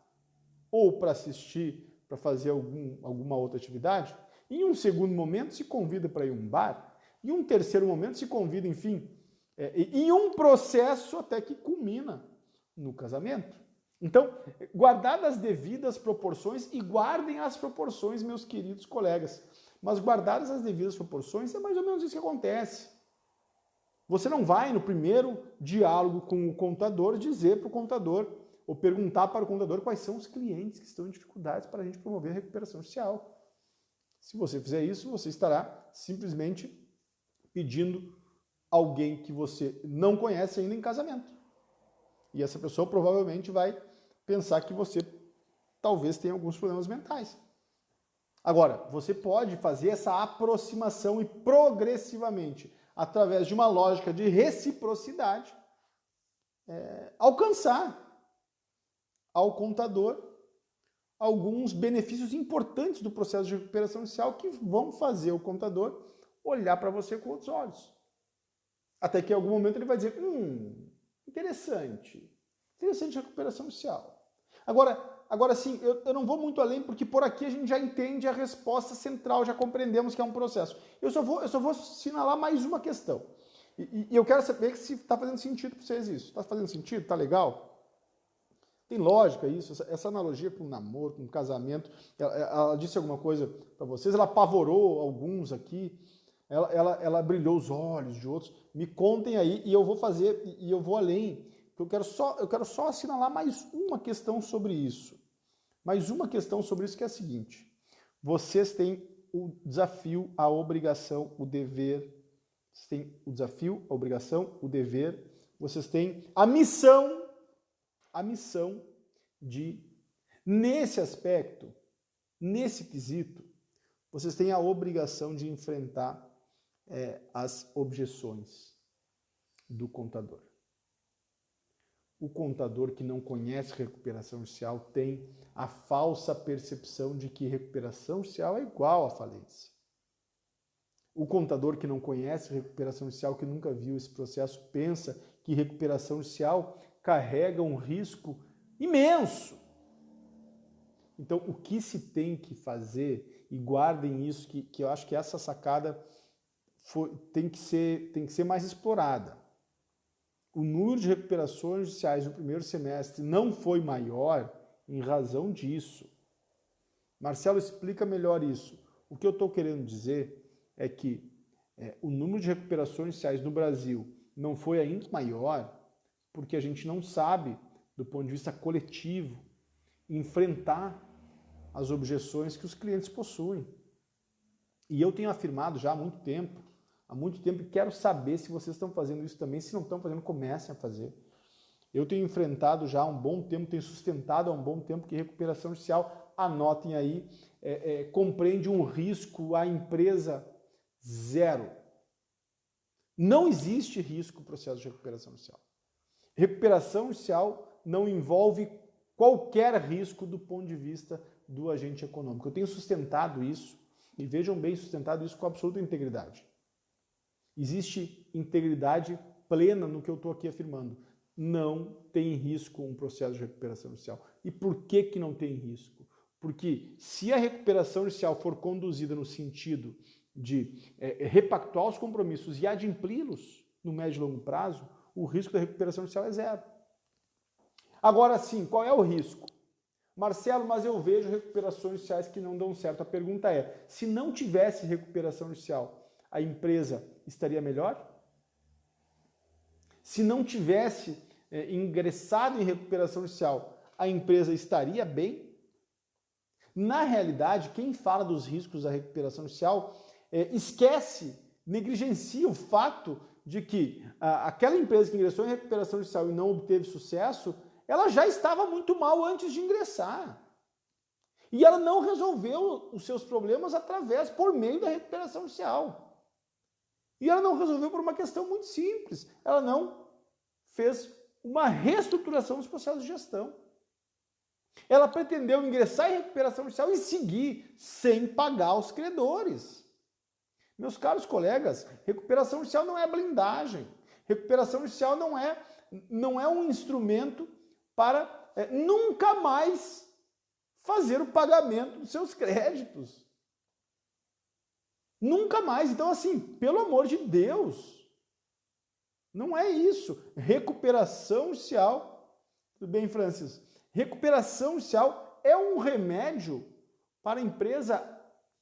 ou para assistir, para fazer alguma outra atividade. Em um segundo momento se convida para ir a um bar. Em um terceiro momento se convida, enfim, em um processo até que culmina no casamento. Então, guardadas as devidas proporções, e guardem as proporções, meus queridos colegas, mas guardadas as devidas proporções, é mais ou menos isso que acontece. Você não vai, no primeiro diálogo com o contador, dizer para o contador ou perguntar para o contador quais são os clientes que estão em dificuldades para a gente promover a recuperação judicial. Se você fizer isso, você estará simplesmente pedindo alguém que você não conhece ainda em casamento. E essa pessoa provavelmente vai pensar que você talvez tenha alguns problemas mentais. Agora, você pode fazer essa aproximação e progressivamente, através de uma lógica de reciprocidade, alcançar ao contador alguns benefícios importantes do processo de recuperação judicial que vão fazer o contador olhar para você com outros olhos. Até que em algum momento ele vai dizer, interessante a recuperação judicial. Agora sim, eu não vou muito além, porque por aqui a gente já entende a resposta central, já compreendemos que é um processo. Eu só vou assinalar mais uma questão. E eu quero saber se está fazendo sentido para vocês isso. Está fazendo sentido? Está legal? Tem lógica isso? Essa analogia com namoro, com casamento, ela disse alguma coisa para vocês? Ela apavorou alguns aqui? Ela brilhou os olhos de outros? Me contem aí e eu vou fazer, e eu vou além. Eu quero só assinalar mais uma questão sobre isso. Mais uma questão sobre isso que é a seguinte. Vocês têm o desafio, a obrigação, o dever. Vocês têm o desafio, a obrigação, o dever. Vocês têm a missão de, nesse aspecto, nesse quesito, vocês têm a obrigação de enfrentar as objeções do contador. O contador que não conhece recuperação judicial tem a falsa percepção de que recuperação judicial é igual à falência. O contador que não conhece recuperação judicial, que nunca viu esse processo, pensa que recuperação judicial carrega um risco imenso. Então, o que se tem que fazer, e guardem isso, que eu acho que essa sacada tem que ser mais explorada. O número de recuperações judiciais no primeiro semestre não foi maior em razão disso. Marcelo, explica melhor isso. O que eu estou querendo dizer é que o número de recuperações judiciais no Brasil não foi ainda maior porque a gente não sabe, do ponto de vista coletivo, enfrentar as objeções que os clientes possuem. E eu tenho afirmado já há muito tempo, e quero saber se vocês estão fazendo isso também. Se não estão fazendo, comecem a fazer. Eu tenho enfrentado já há um bom tempo, tenho sustentado há um bom tempo que recuperação judicial, anotem aí, compreende um risco à empresa zero. Não existe risco no processo de recuperação judicial. Recuperação judicial não envolve qualquer risco do ponto de vista do agente econômico. Eu tenho sustentado isso, e vejam bem, sustentado isso com absoluta integridade. Existe integridade plena no que eu estou aqui afirmando. Não tem risco um processo de recuperação judicial. E por que não tem risco? Porque se a recuperação judicial for conduzida no sentido de repactuar os compromissos e adimpli-los no médio e longo prazo, o risco da recuperação judicial é zero. Agora sim, qual é o risco? Marcelo, mas eu vejo recuperações judiciais que não dão certo. A pergunta é, se não tivesse recuperação judicial, a empresa estaria melhor? Se não tivesse ingressado em recuperação judicial, a empresa estaria bem? Na realidade, quem fala dos riscos da recuperação judicial esquece, negligencia o fato de que aquela empresa que ingressou em recuperação judicial e não obteve sucesso, ela já estava muito mal antes de ingressar. E ela não resolveu os seus problemas por meio da recuperação judicial. E ela não resolveu por uma questão muito simples. Ela não fez uma reestruturação dos processos de gestão. Ela pretendeu ingressar em recuperação judicial e seguir sem pagar os credores. Meus caros colegas, recuperação judicial não é blindagem. Recuperação judicial não é um instrumento para nunca mais fazer o pagamento dos seus créditos. Nunca mais. Então, assim, pelo amor de Deus, não é isso. Recuperação judicial, tudo bem, Francis? Recuperação judicial é um remédio para a empresa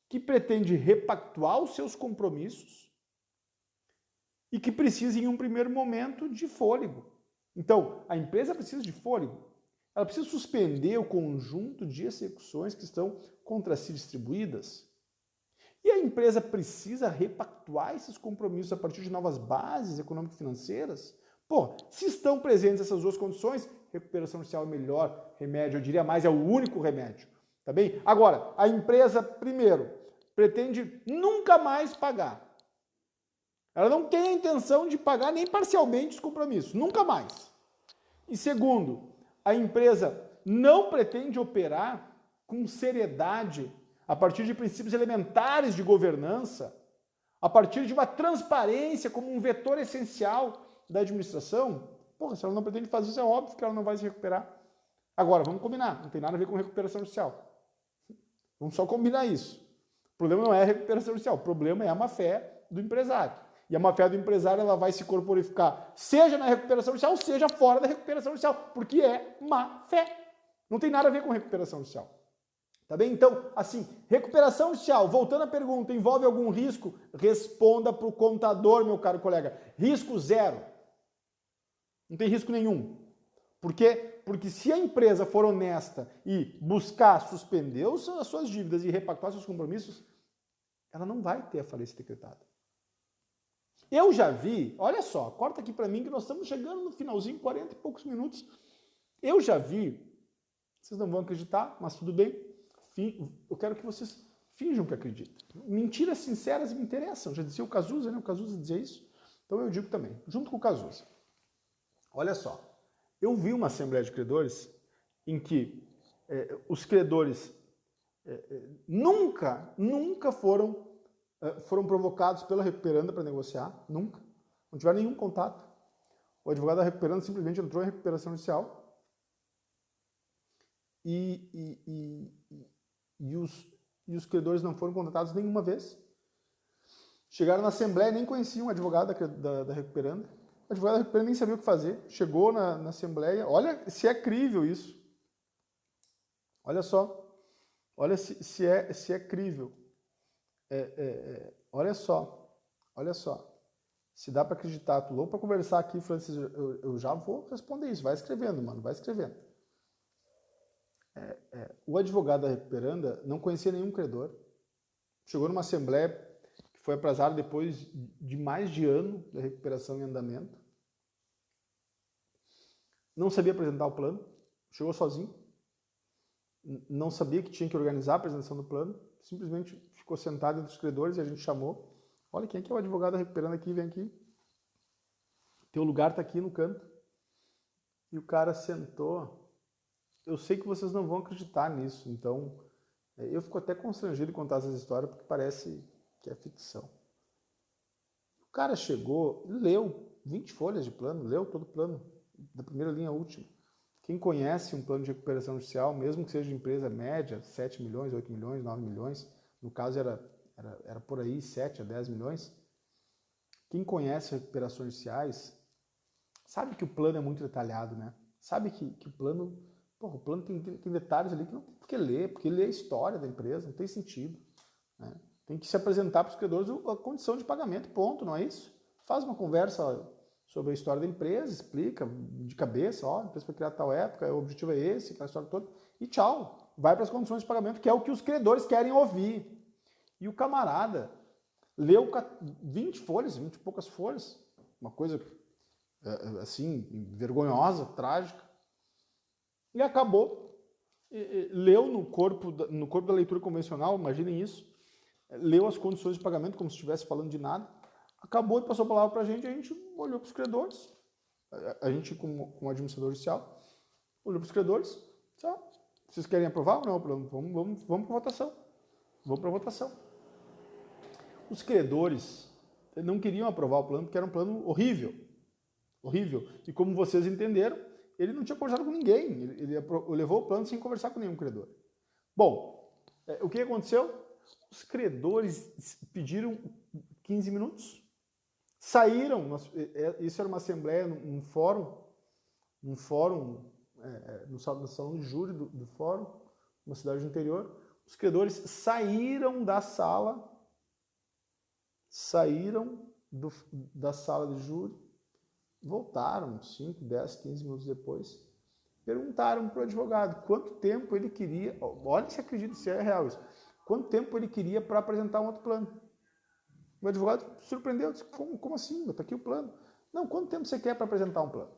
que pretende repactuar os seus compromissos, e que precisa, em um primeiro momento, de fôlego. Então, a empresa precisa de fôlego. Ela precisa suspender o conjunto de execuções que estão contra si distribuídas. E a empresa precisa repactuar esses compromissos a partir de novas bases econômico-financeiras. Pô, se estão presentes essas duas condições, recuperação judicial é o melhor remédio, eu diria mais, é o único remédio. Tá bem? Agora, a empresa, primeiro, pretende nunca mais pagar. Ela não tem a intenção de pagar nem parcialmente os compromissos, nunca mais. E segundo, a empresa não pretende operar com seriedade a partir de princípios elementares de governança, a partir de uma transparência como um vetor essencial da administração. Porra, se ela não pretende fazer isso, é óbvio que ela não vai se recuperar. Agora, vamos combinar, não tem nada a ver com recuperação judicial. Vamos só combinar isso. O problema não é a recuperação judicial, o problema é a má-fé do empresário. E a má-fé do empresário ela vai se corporificar, seja na recuperação judicial, seja fora da recuperação judicial, porque é má-fé. Não tem nada a ver com recuperação judicial. Tá bem? Então, assim, recuperação judicial, voltando à pergunta, envolve algum risco? Responda para o contador, meu caro colega. Risco zero. Não tem risco nenhum. Por quê? Porque se a empresa for honesta e buscar suspender as suas dívidas e repactuar seus compromissos, ela não vai ter a falência decretada. Eu já vi, olha só, corta aqui para mim que nós estamos chegando no finalzinho, 40 e poucos minutos. Eu já vi, vocês não vão acreditar, mas tudo bem, eu quero que vocês finjam que acreditam. Mentiras sinceras me interessam, já dizia o Cazuza, né? O Cazuza dizia isso, então eu digo também, junto com o Cazuza. Olha só, eu vi uma Assembleia de Credores em que os credores nunca foram provocados pela recuperanda para negociar, nunca. Não tiveram nenhum contato. O advogado da recuperanda simplesmente entrou em recuperação judicial e os credores não foram contatados nenhuma vez. Chegaram na Assembleia e nem conheciam o advogado da recuperanda. O advogado da recuperanda nem sabia o que fazer. Chegou na Assembleia. Olha se é crível isso. Olha só. Olha se é crível. Olha só. Se dá para acreditar, tô louco para conversar aqui, Francis, eu já vou responder isso. Vai escrevendo, mano, vai escrevendo. O advogado da recuperanda não conhecia nenhum credor. Chegou numa assembleia que foi aprazada depois de mais de ano da recuperação em andamento. Não sabia apresentar o plano. Chegou sozinho. Não sabia que tinha que organizar a apresentação do plano. Simplesmente ficou sentado entre os credores e a gente chamou. Olha, quem é que é o advogado recuperando aqui? Vem aqui. Teu lugar está aqui no canto. E o cara sentou. Eu sei que vocês não vão acreditar nisso, então eu fico até constrangido em contar essas histórias porque parece que é ficção. O cara chegou, leu 20 folhas de plano, leu todo o plano, da primeira linha à última. Quem conhece um plano de recuperação judicial, mesmo que seja de empresa média, 7 milhões, 8 milhões, 9 milhões, no caso era por aí 7 a 10 milhões, quem conhece recuperações judiciais sabe que o plano é muito detalhado, né? Sabe que o plano... Porra, o plano tem detalhes ali que não tem por que ler, porque lê a história da empresa, não tem sentido. Né? Tem que se apresentar para os credores a condição de pagamento, ponto, não é isso? Faz uma conversa sobre a história da empresa, explica de cabeça, ó, a empresa foi criada tal época, o objetivo é esse, aquela história toda, e tchau. Vai para as condições de pagamento, que é o que os credores querem ouvir. E o camarada leu 20 folhas, 20 e poucas folhas, uma coisa assim, vergonhosa, trágica, e acabou, leu no corpo da leitura convencional, imaginem isso, leu as condições de pagamento como se estivesse falando de nada, acabou e passou a palavra para a gente olhou para os credores, a gente como administrador judicial, olhou para os credores, tá, vocês querem aprovar ou não? Vamos para a votação. Vamos para a votação. Os credores não queriam aprovar o plano porque era um plano horrível. Horrível. E como vocês entenderam, ele não tinha conversado com ninguém. Ele levou o plano sem conversar com nenhum credor. Bom, o que aconteceu? Os credores pediram 15 minutos, saíram, isso era uma assembleia, num fórum, no salão de júri do fórum, uma cidade do interior. Os credores saíram da sala, saíram da sala de júri, voltaram 5, 10, 15 minutos depois, perguntaram para o advogado quanto tempo ele queria, olha se acredita se é real isso, quanto tempo ele queria para apresentar um outro plano. O advogado surpreendeu, disse, como assim? Está aqui o plano. Não, quanto tempo você quer para apresentar um plano?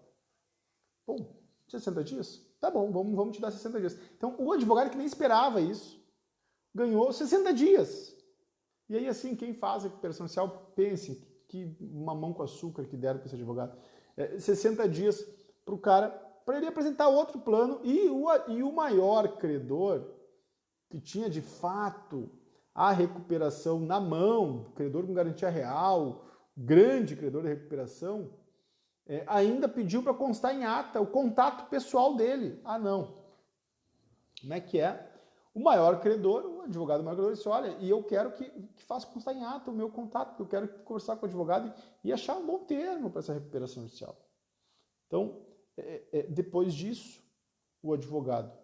Bom, 60 dias? Tá bom, vamos te dar 60 dias. Então, o advogado que nem esperava isso, ganhou 60 dias. E aí, assim, quem faz a recuperação judicial, pense que mamão com açúcar que deram para esse advogado. 60 dias para o cara, para ele apresentar outro plano e o maior credor, que tinha de fato a recuperação na mão, credor com garantia real, grande credor de recuperação, ainda pediu para constar em ata o contato pessoal dele. Ah, não. Como é que é? O maior credor, o advogado maior credor, disse, olha, e eu quero que faça constar em ata o meu contato, porque eu quero conversar com o advogado e achar um bom termo para essa recuperação judicial. Então, depois disso, o advogado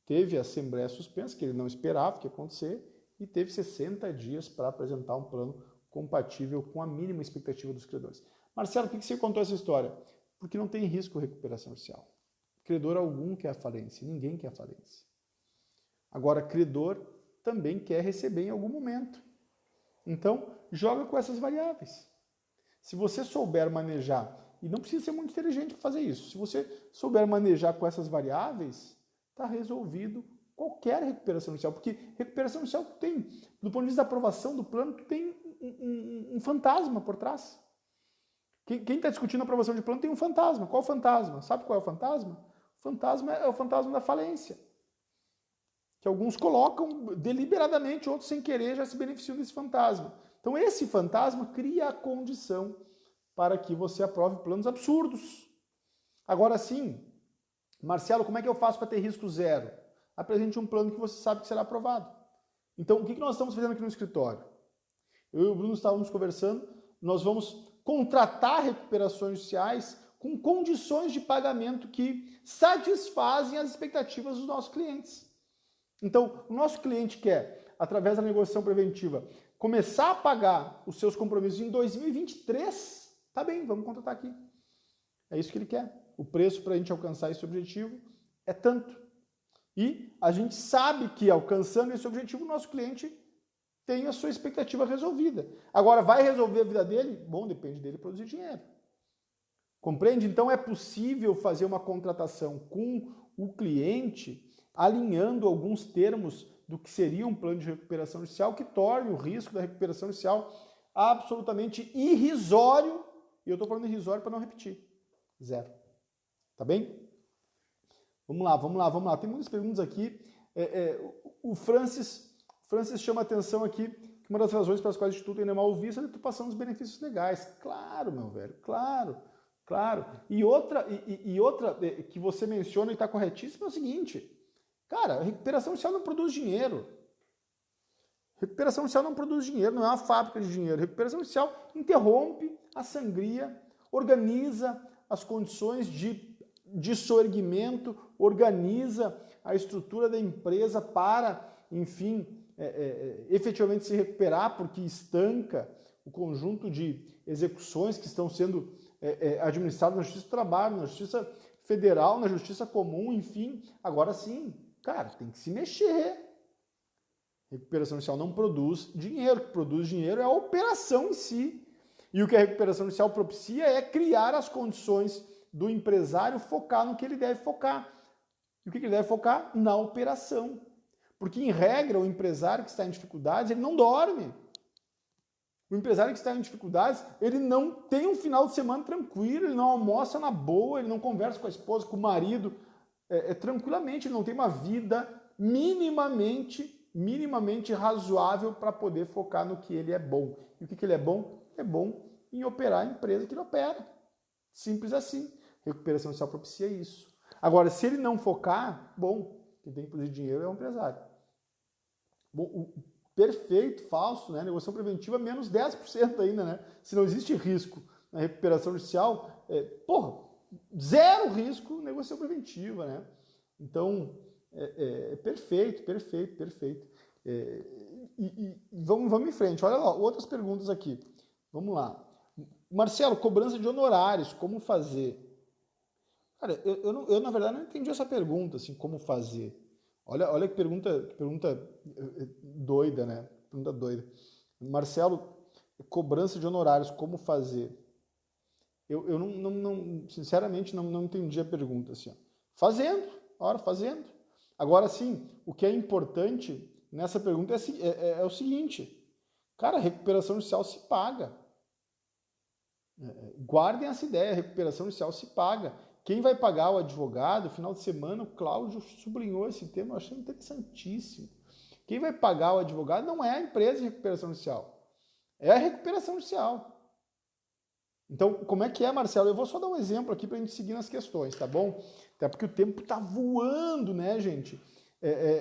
teve a assembleia suspensa, que ele não esperava que ia acontecer, e teve 60 dias para apresentar um plano compatível com a mínima expectativa dos credores. Marcelo, por que você contou essa história? Porque não tem risco de recuperação judicial. Credor algum quer a falência, ninguém quer a falência. Agora, credor também quer receber em algum momento. Então, joga com essas variáveis. Se você souber manejar, e não precisa ser muito inteligente para fazer isso, se você souber manejar com essas variáveis, está resolvido qualquer recuperação judicial. Porque recuperação judicial tem, do ponto de vista da aprovação do plano, tu tem um fantasma por trás. Quem está discutindo a aprovação de plano tem um fantasma. Qual o fantasma? Sabe qual é o fantasma? O fantasma é o fantasma da falência. Que alguns colocam deliberadamente, outros sem querer já se beneficiam desse fantasma. Então esse fantasma cria a condição para que você aprove planos absurdos. Agora sim, Marcelo, como é que eu faço para ter risco zero? Apresente um plano que você sabe que será aprovado. Então, o que nós estamos fazendo aqui no escritório? Eu e o Bruno estávamos conversando, nós vamos contratar recuperações judiciais com condições de pagamento que satisfazem as expectativas dos nossos clientes. Então, o nosso cliente quer, através da negociação preventiva, começar a pagar os seus compromissos em 2023, tá bem, vamos contratar aqui. É isso que ele quer. O preço para a gente alcançar esse objetivo é tanto. E a gente sabe que, alcançando esse objetivo, o nosso cliente tem a sua expectativa resolvida. Agora, vai resolver a vida dele? Bom, depende dele produzir dinheiro. Compreende? Então, é possível fazer uma contratação com o cliente alinhando alguns termos do que seria um plano de recuperação judicial que torne o risco da recuperação judicial absolutamente irrisório. E eu estou falando irrisório para não repetir. Zero. Tá bem? Vamos lá. Tem muitas perguntas aqui. O Francis chama a atenção aqui que uma das razões pelas quais o Instituto ainda é mal visto é a deturpação dos benefícios legais. Claro, meu velho, claro. E outra que você menciona e está corretíssima é o seguinte, cara, a recuperação judicial não produz dinheiro. Recuperação judicial não produz dinheiro, não é uma fábrica de dinheiro. Recuperação judicial interrompe a sangria, organiza as condições de soerguimento, organiza a estrutura da empresa para, enfim, efetivamente se recuperar, porque estanca o conjunto de execuções que estão sendo administradas na Justiça do Trabalho, na Justiça Federal, na Justiça Comum, enfim. Agora sim, cara, tem que se mexer. Recuperação judicial não produz dinheiro. O que produz dinheiro é a operação em si. E o que a recuperação judicial propicia é criar as condições do empresário focar no que ele deve focar. E o que ele deve focar? Na operação. Porque, em regra, o empresário que está em dificuldades, ele não dorme. O empresário que está em dificuldades, ele não tem um final de semana tranquilo, ele não almoça na boa, ele não conversa com a esposa, com o marido, tranquilamente, ele não tem uma vida minimamente razoável para poder focar no que ele é bom. E o que ele é bom? É bom em operar a empresa que ele opera. Simples assim. Recuperação judicial propicia isso. Agora, se ele não focar, bom, quem tem que produzir dinheiro é o empresário. Bom, o perfeito, falso, né? Negociação preventiva menos 10% ainda, né? Se não existe risco na recuperação judicial, zero risco negociação preventiva, né? Então, perfeito. E vamos em frente. Olha lá, outras perguntas aqui. Vamos lá. Marcelo, cobrança de honorários, como fazer? Cara, eu na verdade não entendi essa pergunta, assim, como fazer. Olha que pergunta doida, né? Pergunta doida. Marcelo, cobrança de honorários, como fazer? Eu sinceramente, não entendi a pergunta, assim, ó. Fazendo, ora, fazendo. Agora, sim, o que é importante nessa pergunta é o seguinte, cara, recuperação judicial se paga. Guardem essa ideia, recuperação judicial se paga. Quem vai pagar o advogado, final de semana, o Cláudio sublinhou esse tema, eu achei interessantíssimo. Quem vai pagar o advogado não é a empresa de recuperação judicial, é a recuperação judicial. Então, como é que é, Marcelo? Eu vou só dar um exemplo aqui para a gente seguir nas questões, tá bom? Até porque o tempo está voando, né, gente?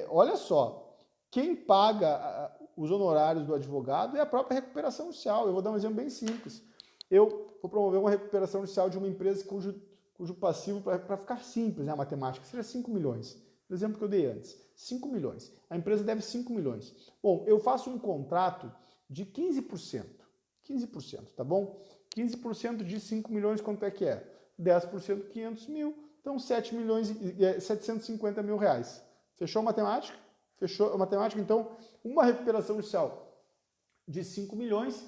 Olha só, quem paga os honorários do advogado é a própria recuperação judicial. Eu vou dar um exemplo bem simples. Eu vou promover uma recuperação judicial de uma empresa cujo passivo, para ficar simples, né, a matemática, seria 5 milhões. Por exemplo que eu dei antes, 5 milhões. A empresa deve 5 milhões. Bom, eu faço um contrato de 15%. 15%, tá bom? 15% de 5 milhões, quanto é que é? 10%, 500 mil. Então, 7 milhões e 750 mil reais. Fechou a matemática? Fechou a matemática? Então, uma recuperação judicial de 5 milhões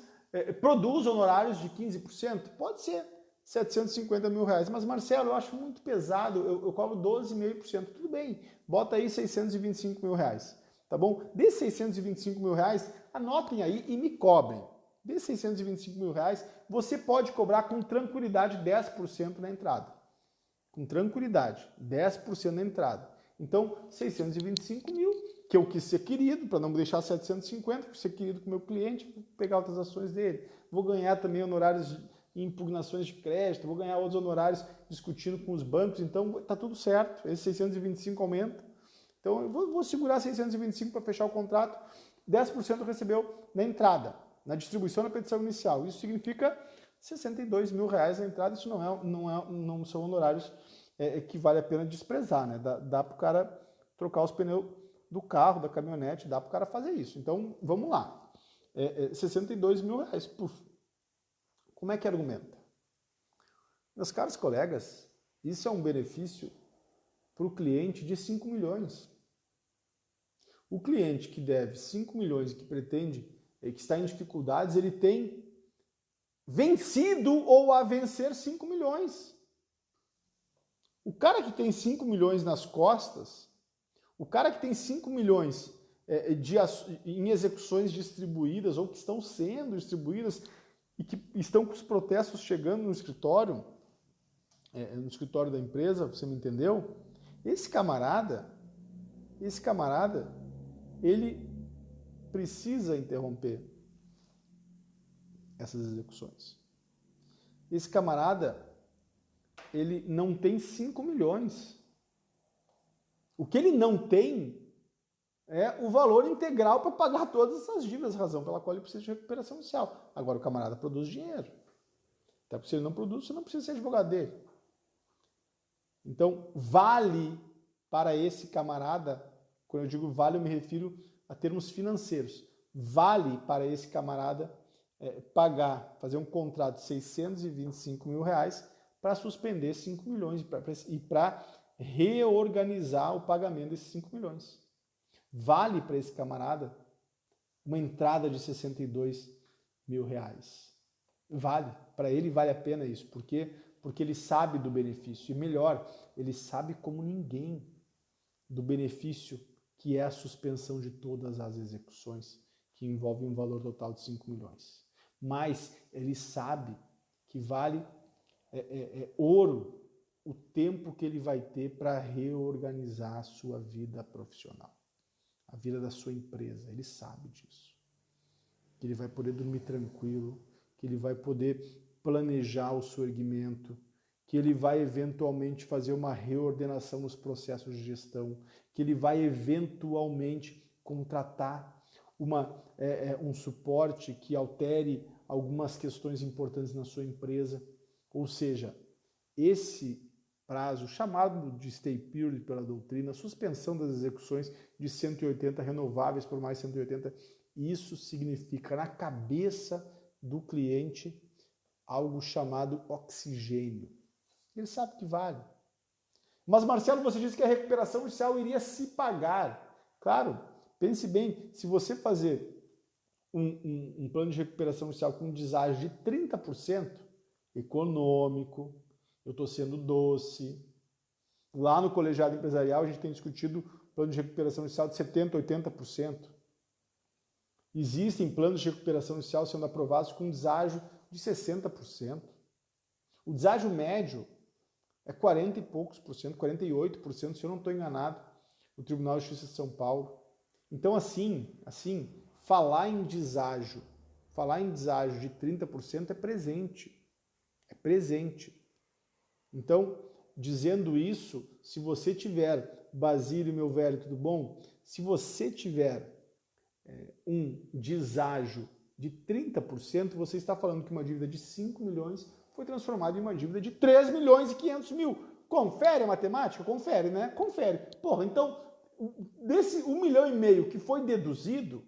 produz honorários de 15%? Pode ser. 750 mil reais. Mas, Marcelo, eu acho muito pesado. Eu cobro 12,5%. Tudo bem. Bota aí 625 mil reais. Tá bom? Desses 625 mil reais, anotem aí e me cobrem. De 625 mil reais, você pode cobrar com tranquilidade 10% na entrada. Com tranquilidade, 10% na entrada. Então, 625 mil, que eu quis ser querido, para não deixar 750, quis ser querido com o meu cliente, vou pegar outras ações dele. Vou ganhar também honorários em impugnações de crédito, vou ganhar outros honorários discutindo com os bancos, então está tudo certo. Esse 625 aumenta. Então, eu vou segurar 625 para fechar o contrato. 10% recebeu na entrada, na distribuição da petição inicial. Isso significa 62 mil reais na entrada. Isso não são honorários que vale a pena desprezar, né? Dá para o cara trocar os pneus do carro, da caminhonete, dá para o cara fazer isso. Então, vamos lá. 62 mil reais. Puf. Como é que argumenta? Meus caros colegas, isso é um benefício para o cliente de 5 milhões. O cliente que deve 5 milhões e que pretende, que está em dificuldades, ele tem vencido ou a vencer 5 milhões. O cara que tem 5 milhões nas costas, o cara que tem 5 milhões em execuções distribuídas ou que estão sendo distribuídas e que estão com os protestos chegando no escritório da empresa, você me entendeu? Esse camarada, ele precisa interromper essas execuções. Esse camarada, ele não tem 5 milhões. O que ele não tem é o valor integral para pagar todas essas dívidas, razão pela qual ele precisa de recuperação judicial. Agora o camarada produz dinheiro. Até porque se ele não produz, você não precisa ser advogado dele. Então, vale para esse camarada, quando eu digo vale, eu me refiro a termos financeiros. Vale para esse camarada fazer um contrato de 625 mil reais para suspender 5 milhões e para reorganizar o pagamento desses 5 milhões. Vale para esse camarada uma entrada de 62 mil reais. Vale. Para ele vale a pena isso. Por quê? Porque ele sabe do benefício. E melhor, ele sabe como ninguém do benefício que é a suspensão de todas as execuções que envolvem um valor total de 5 milhões. Mas ele sabe que vale ouro o tempo que ele vai ter para reorganizar a sua vida profissional, a vida da sua empresa. Ele sabe disso. Que ele vai poder dormir tranquilo, que ele vai poder planejar o seu erguimento, que ele vai eventualmente fazer uma reordenação nos processos de gestão, que ele vai eventualmente contratar um suporte que altere algumas questões importantes na sua empresa. Ou seja, esse prazo, chamado de stay period pela doutrina, suspensão das execuções de 180 renováveis por mais 180, isso significa na cabeça do cliente algo chamado oxigênio. Ele sabe que vale. Mas, Marcelo, você disse que a recuperação judicial iria se pagar. Claro, pense bem, se você fazer um plano de recuperação judicial com um deságio de 30%, econômico, eu estou sendo doce. Lá no colegiado empresarial a gente tem discutido plano de recuperação judicial de 70%, 80%. Existem planos de recuperação judicial sendo aprovados com deságio de 60%. O deságio médio é 40 e poucos por cento, 48%, se eu não estou enganado, no Tribunal de Justiça de São Paulo. Então, assim, falar em deságio de 30% é presente. É presente. Então, dizendo isso, se você tiver, Basílio, meu velho, tudo bom? Se você tiver um deságio de 30%, você está falando que uma dívida de 5 milhões foi transformada em uma dívida de 3 milhões e 500 mil. Confere a matemática? Confere, né? Confere. Porra, então, desse 1,5 milhão que foi deduzido,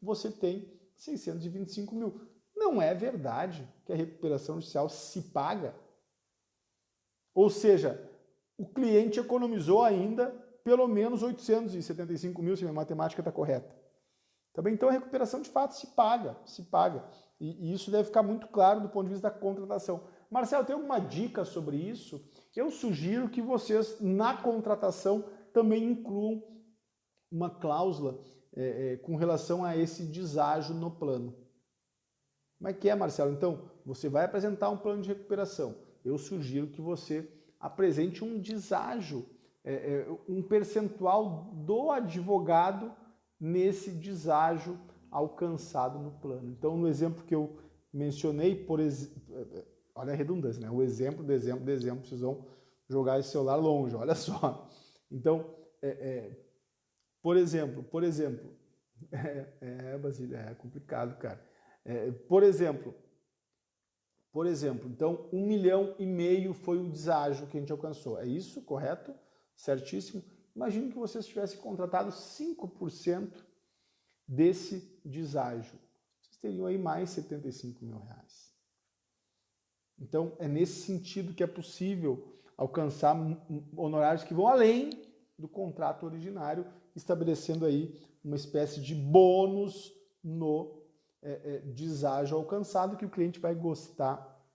você tem 625 mil. Não é verdade que a recuperação judicial se paga. Ou seja, o cliente economizou ainda pelo menos 875 mil, se a minha matemática está correta. Também, então, a recuperação de fato se paga. E isso deve ficar muito claro do ponto de vista da contratação. Marcelo, tem alguma dica sobre isso? Eu sugiro que vocês, na contratação, também incluam uma cláusula com relação a esse deságio no plano. Como é que é, Marcelo? Então, você vai apresentar um plano de recuperação. Eu sugiro que você apresente um deságio, um percentual do advogado nesse deságio alcançado no plano. Então, no exemplo que eu mencionei, por exemplo, olha a redundância, né? O exemplo, vocês vão jogar esse celular longe, olha só. Então, por exemplo, Basílio, é complicado, cara. Por exemplo, então, 1,5 milhão foi o deságio que a gente alcançou. É isso, correto? Certíssimo. Imagine que vocês tivessem contratado 5% desse deságio. Vocês teriam aí mais 75 mil reais. Então, é nesse sentido que é possível alcançar honorários que vão além do contrato originário, estabelecendo aí uma espécie de bônus no deságio alcançado que o cliente vai gostar,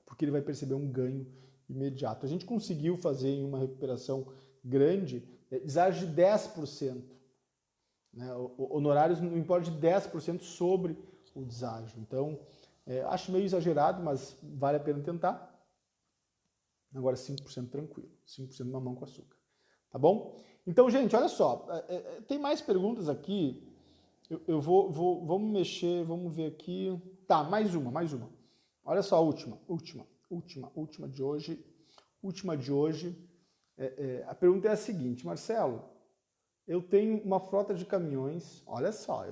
porque ele vai perceber um ganho imediato. A gente conseguiu fazer em uma recuperação grande deságio de 10%. Né? Honorários no importe de 10% sobre o deságio. Então, acho meio exagerado, mas vale a pena tentar. Agora 5% tranquilo, 5% mamão com açúcar. Tá bom? Então, gente, olha só, tem mais perguntas aqui. Vamos mexer, vamos ver aqui. Tá, mais uma. Olha só a última de hoje. A pergunta é a seguinte, Marcelo, eu tenho uma frota de caminhões, olha só,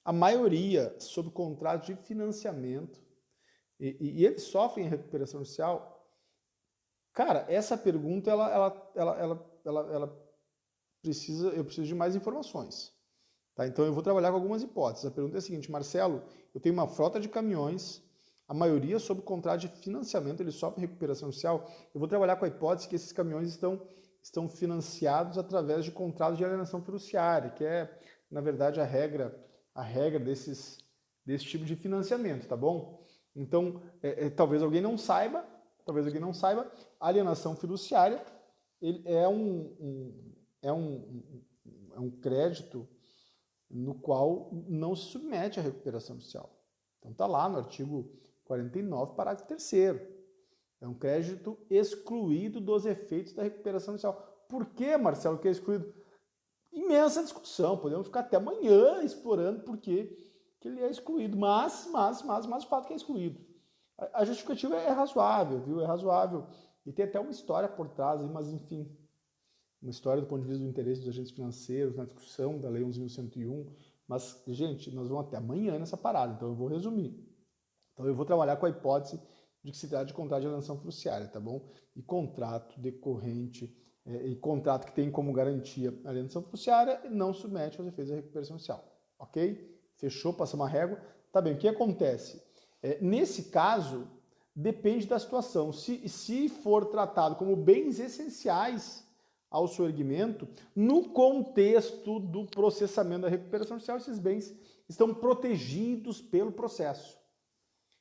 a maioria sob contrato de financiamento, e eles sofrem a recuperação judicial. Cara, essa pergunta, eu preciso de mais informações. Tá? Então eu vou trabalhar com algumas hipóteses. A pergunta é a seguinte, Marcelo, eu tenho uma frota de caminhões, a maioria sob contrato de financiamento, eles sofrem recuperação judicial. Eu vou trabalhar com a hipótese que esses caminhões estão financiados através de contratos de alienação fiduciária, que é, na verdade, a regra desse tipo de financiamento, tá bom? Então, talvez alguém não saiba, alienação fiduciária é um crédito no qual não se submete à recuperação judicial. Então está lá no artigo 49, parágrafo 3º. É um crédito excluído dos efeitos da recuperação judicial. Por que, Marcelo, que é excluído? Imensa discussão, podemos ficar até amanhã explorando por que ele é excluído, mas o fato que é excluído. A justificativa é razoável, viu? É razoável. E tem até uma história por trás, mas enfim, uma história do ponto de vista do interesse dos agentes financeiros, na discussão da Lei 11.101. Mas, gente, nós vamos até amanhã nessa parada, então eu vou resumir. Então eu vou trabalhar com a hipótese de que se trata de contrato de alienação fiduciária, tá bom? E contrato decorrente, e contrato que tem como garantia a alienação fiduciária não submete aos efeitos da recuperação judicial, ok? Fechou, passamos a régua. Tá bem, o que acontece? Nesse caso, depende da situação. Se for tratado como bens essenciais ao seu erguimento, no contexto do processamento da recuperação judicial, esses bens estão protegidos pelo processo.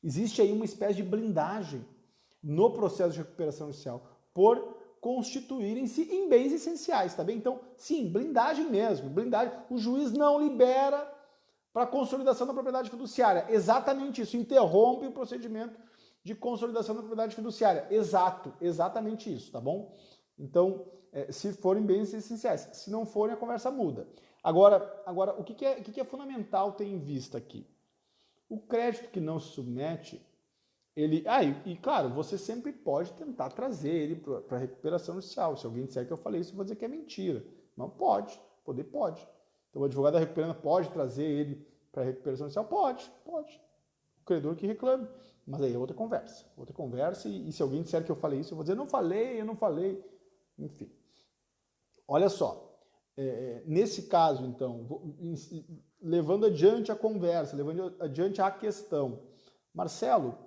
Existe aí uma espécie de blindagem no processo de recuperação judicial por constituírem-se em bens essenciais, tá bem? Então, sim, blindagem mesmo, blindagem. O juiz não libera para a consolidação da propriedade fiduciária. Exatamente isso, interrompe o procedimento de consolidação da propriedade fiduciária. Exato, exatamente isso, tá bom? Então, se forem bens essenciais. Se não forem, a conversa muda. Agora o que é fundamental ter em vista aqui? O crédito que não se submete, ele... e claro, você sempre pode tentar trazer ele para a recuperação judicial. Se alguém disser que eu falei isso, eu vou dizer que é mentira. Não pode, pode. Então, o advogado da recuperanda pode trazer ele para a recuperação judicial? Pode. O credor que reclame. Mas aí é outra conversa. E se alguém disser que eu falei isso, eu vou dizer, eu não falei. Enfim. Olha só. Nesse caso, então, levando adiante a conversa, levando adiante a questão. Marcelo,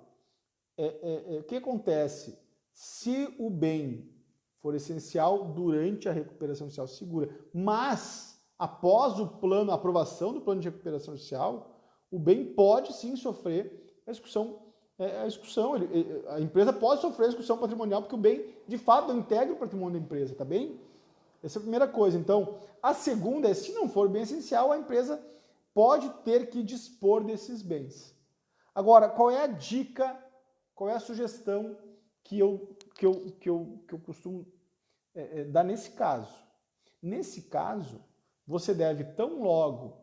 o que acontece? Se o bem for essencial durante a recuperação judicial, segura, mas após a aprovação do plano de recuperação judicial, o bem pode sim sofrer a execução. A empresa pode sofrer a execução patrimonial porque o bem, de fato, não integra o patrimônio da empresa, tá bem? Essa é a primeira coisa. Então, a segunda é, se não for bem essencial, a empresa pode ter que dispor desses bens. Agora, qual é a dica, qual é a sugestão que eu costumo dar nesse caso? Nesse caso, você deve, tão logo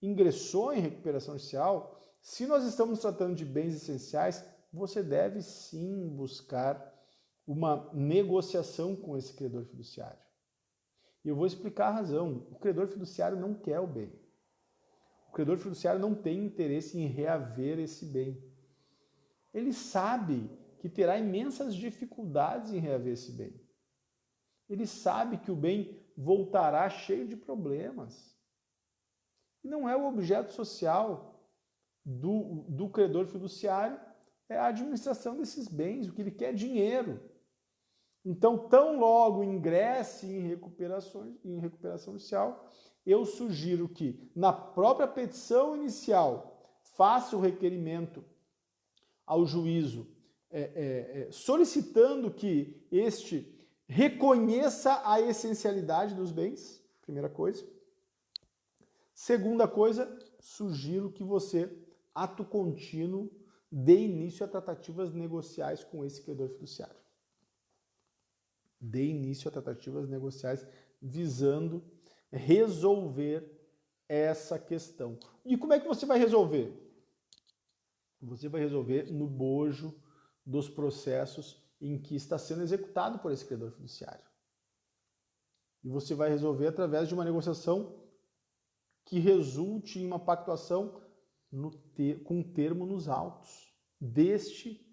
ingressou em recuperação judicial, se nós estamos tratando de bens essenciais, você deve sim buscar uma negociação com esse credor fiduciário. E eu vou explicar a razão. O credor fiduciário não quer o bem. O credor fiduciário não tem interesse em reaver esse bem. Ele sabe que terá imensas dificuldades em reaver esse bem. Ele sabe que o bem voltará cheio de problemas. E não é o objeto social do credor fiduciário, é a administração desses bens, o que ele quer é dinheiro. Então, tão logo ingresse em recuperação judicial, eu sugiro que, na própria petição inicial, faça o requerimento ao juízo, solicitando que este reconheça a essencialidade dos bens, primeira coisa. Segunda coisa, sugiro que você, ato contínuo, dê início a tratativas negociais com esse credor fiduciário. Dê início a tratativas negociais visando resolver essa questão. E como é que você vai resolver? Você vai resolver no bojo dos processos em que está sendo executado por esse credor fiduciário. E você vai resolver através de uma negociação que resulte em uma pactuação com termo nos autos deste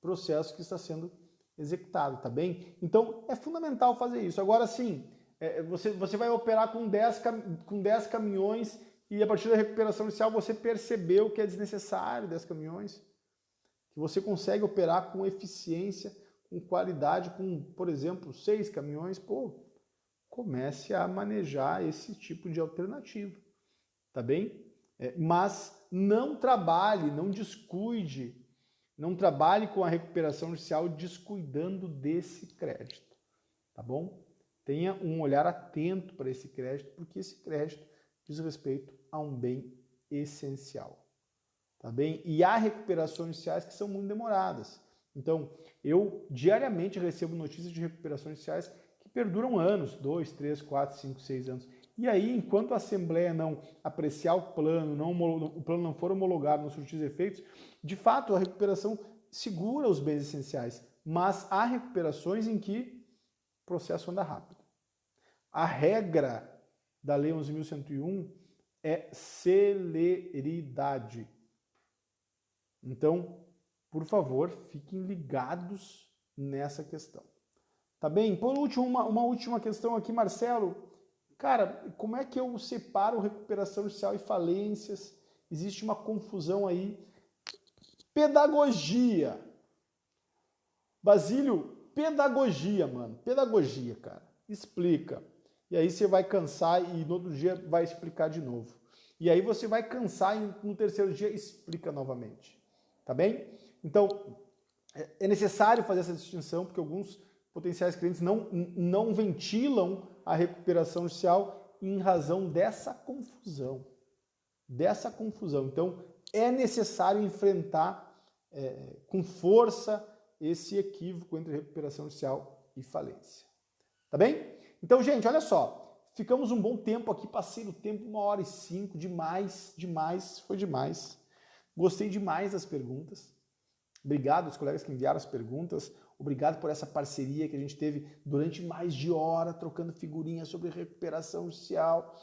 processo que está sendo executado, tá bem? Então, é fundamental fazer isso. Agora sim, você vai operar com 10 caminhões e a partir da recuperação judicial você percebeu que é desnecessário 10 caminhões, que você consegue operar com eficiência, com qualidade, com, por exemplo, 6 caminhões, comece a manejar esse tipo de alternativa, tá bem? Mas não trabalhe, não descuide, não trabalhe com a recuperação judicial descuidando desse crédito, tá bom? Tenha um olhar atento para esse crédito, porque esse crédito diz respeito a um bem essencial, tá bem? E há recuperações judiciais que são muito demoradas. Então, eu diariamente recebo notícias de recuperações judiciais que perduram anos, 2, 3, 4, 5, 6 anos. E aí, enquanto a Assembleia não apreciar o plano não for homologado, não surtir efeitos, de fato a recuperação segura os bens essenciais, mas há recuperações em que o processo anda rápido. A regra da Lei 11.101 é celeridade. Então, por favor, fiquem ligados nessa questão. Tá bem? Por último, uma última questão aqui, Marcelo. Cara, como é que eu separo recuperação judicial e falências? Existe uma confusão aí. Pedagogia. Basílio, pedagogia, mano. Pedagogia, cara. Explica. E aí você vai cansar e no outro dia vai explicar de novo. E aí você vai cansar e no terceiro dia explica novamente. Tá bem? Então, é necessário fazer essa distinção, porque alguns potenciais clientes não ventilam a recuperação judicial em razão dessa confusão. Então, é necessário enfrentar com força esse equívoco entre recuperação judicial e falência. Tá bem? Então, gente, olha só. Ficamos um bom tempo aqui, passei do tempo 1h05, demais, foi demais. Gostei demais das perguntas. Obrigado aos colegas que enviaram as perguntas. Obrigado por essa parceria que a gente teve durante mais de hora, trocando figurinhas sobre recuperação judicial.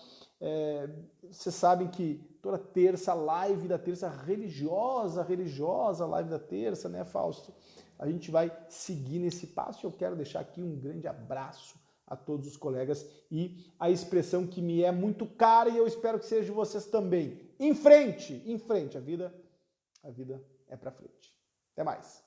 Vocês sabem que toda terça, live da terça, religiosa live da terça, né, Fausto? A gente vai seguir nesse passo e eu quero deixar aqui um grande abraço a todos os colegas e a expressão que me é muito cara e eu espero que seja de vocês também. Em frente, a vida é pra frente. Até mais.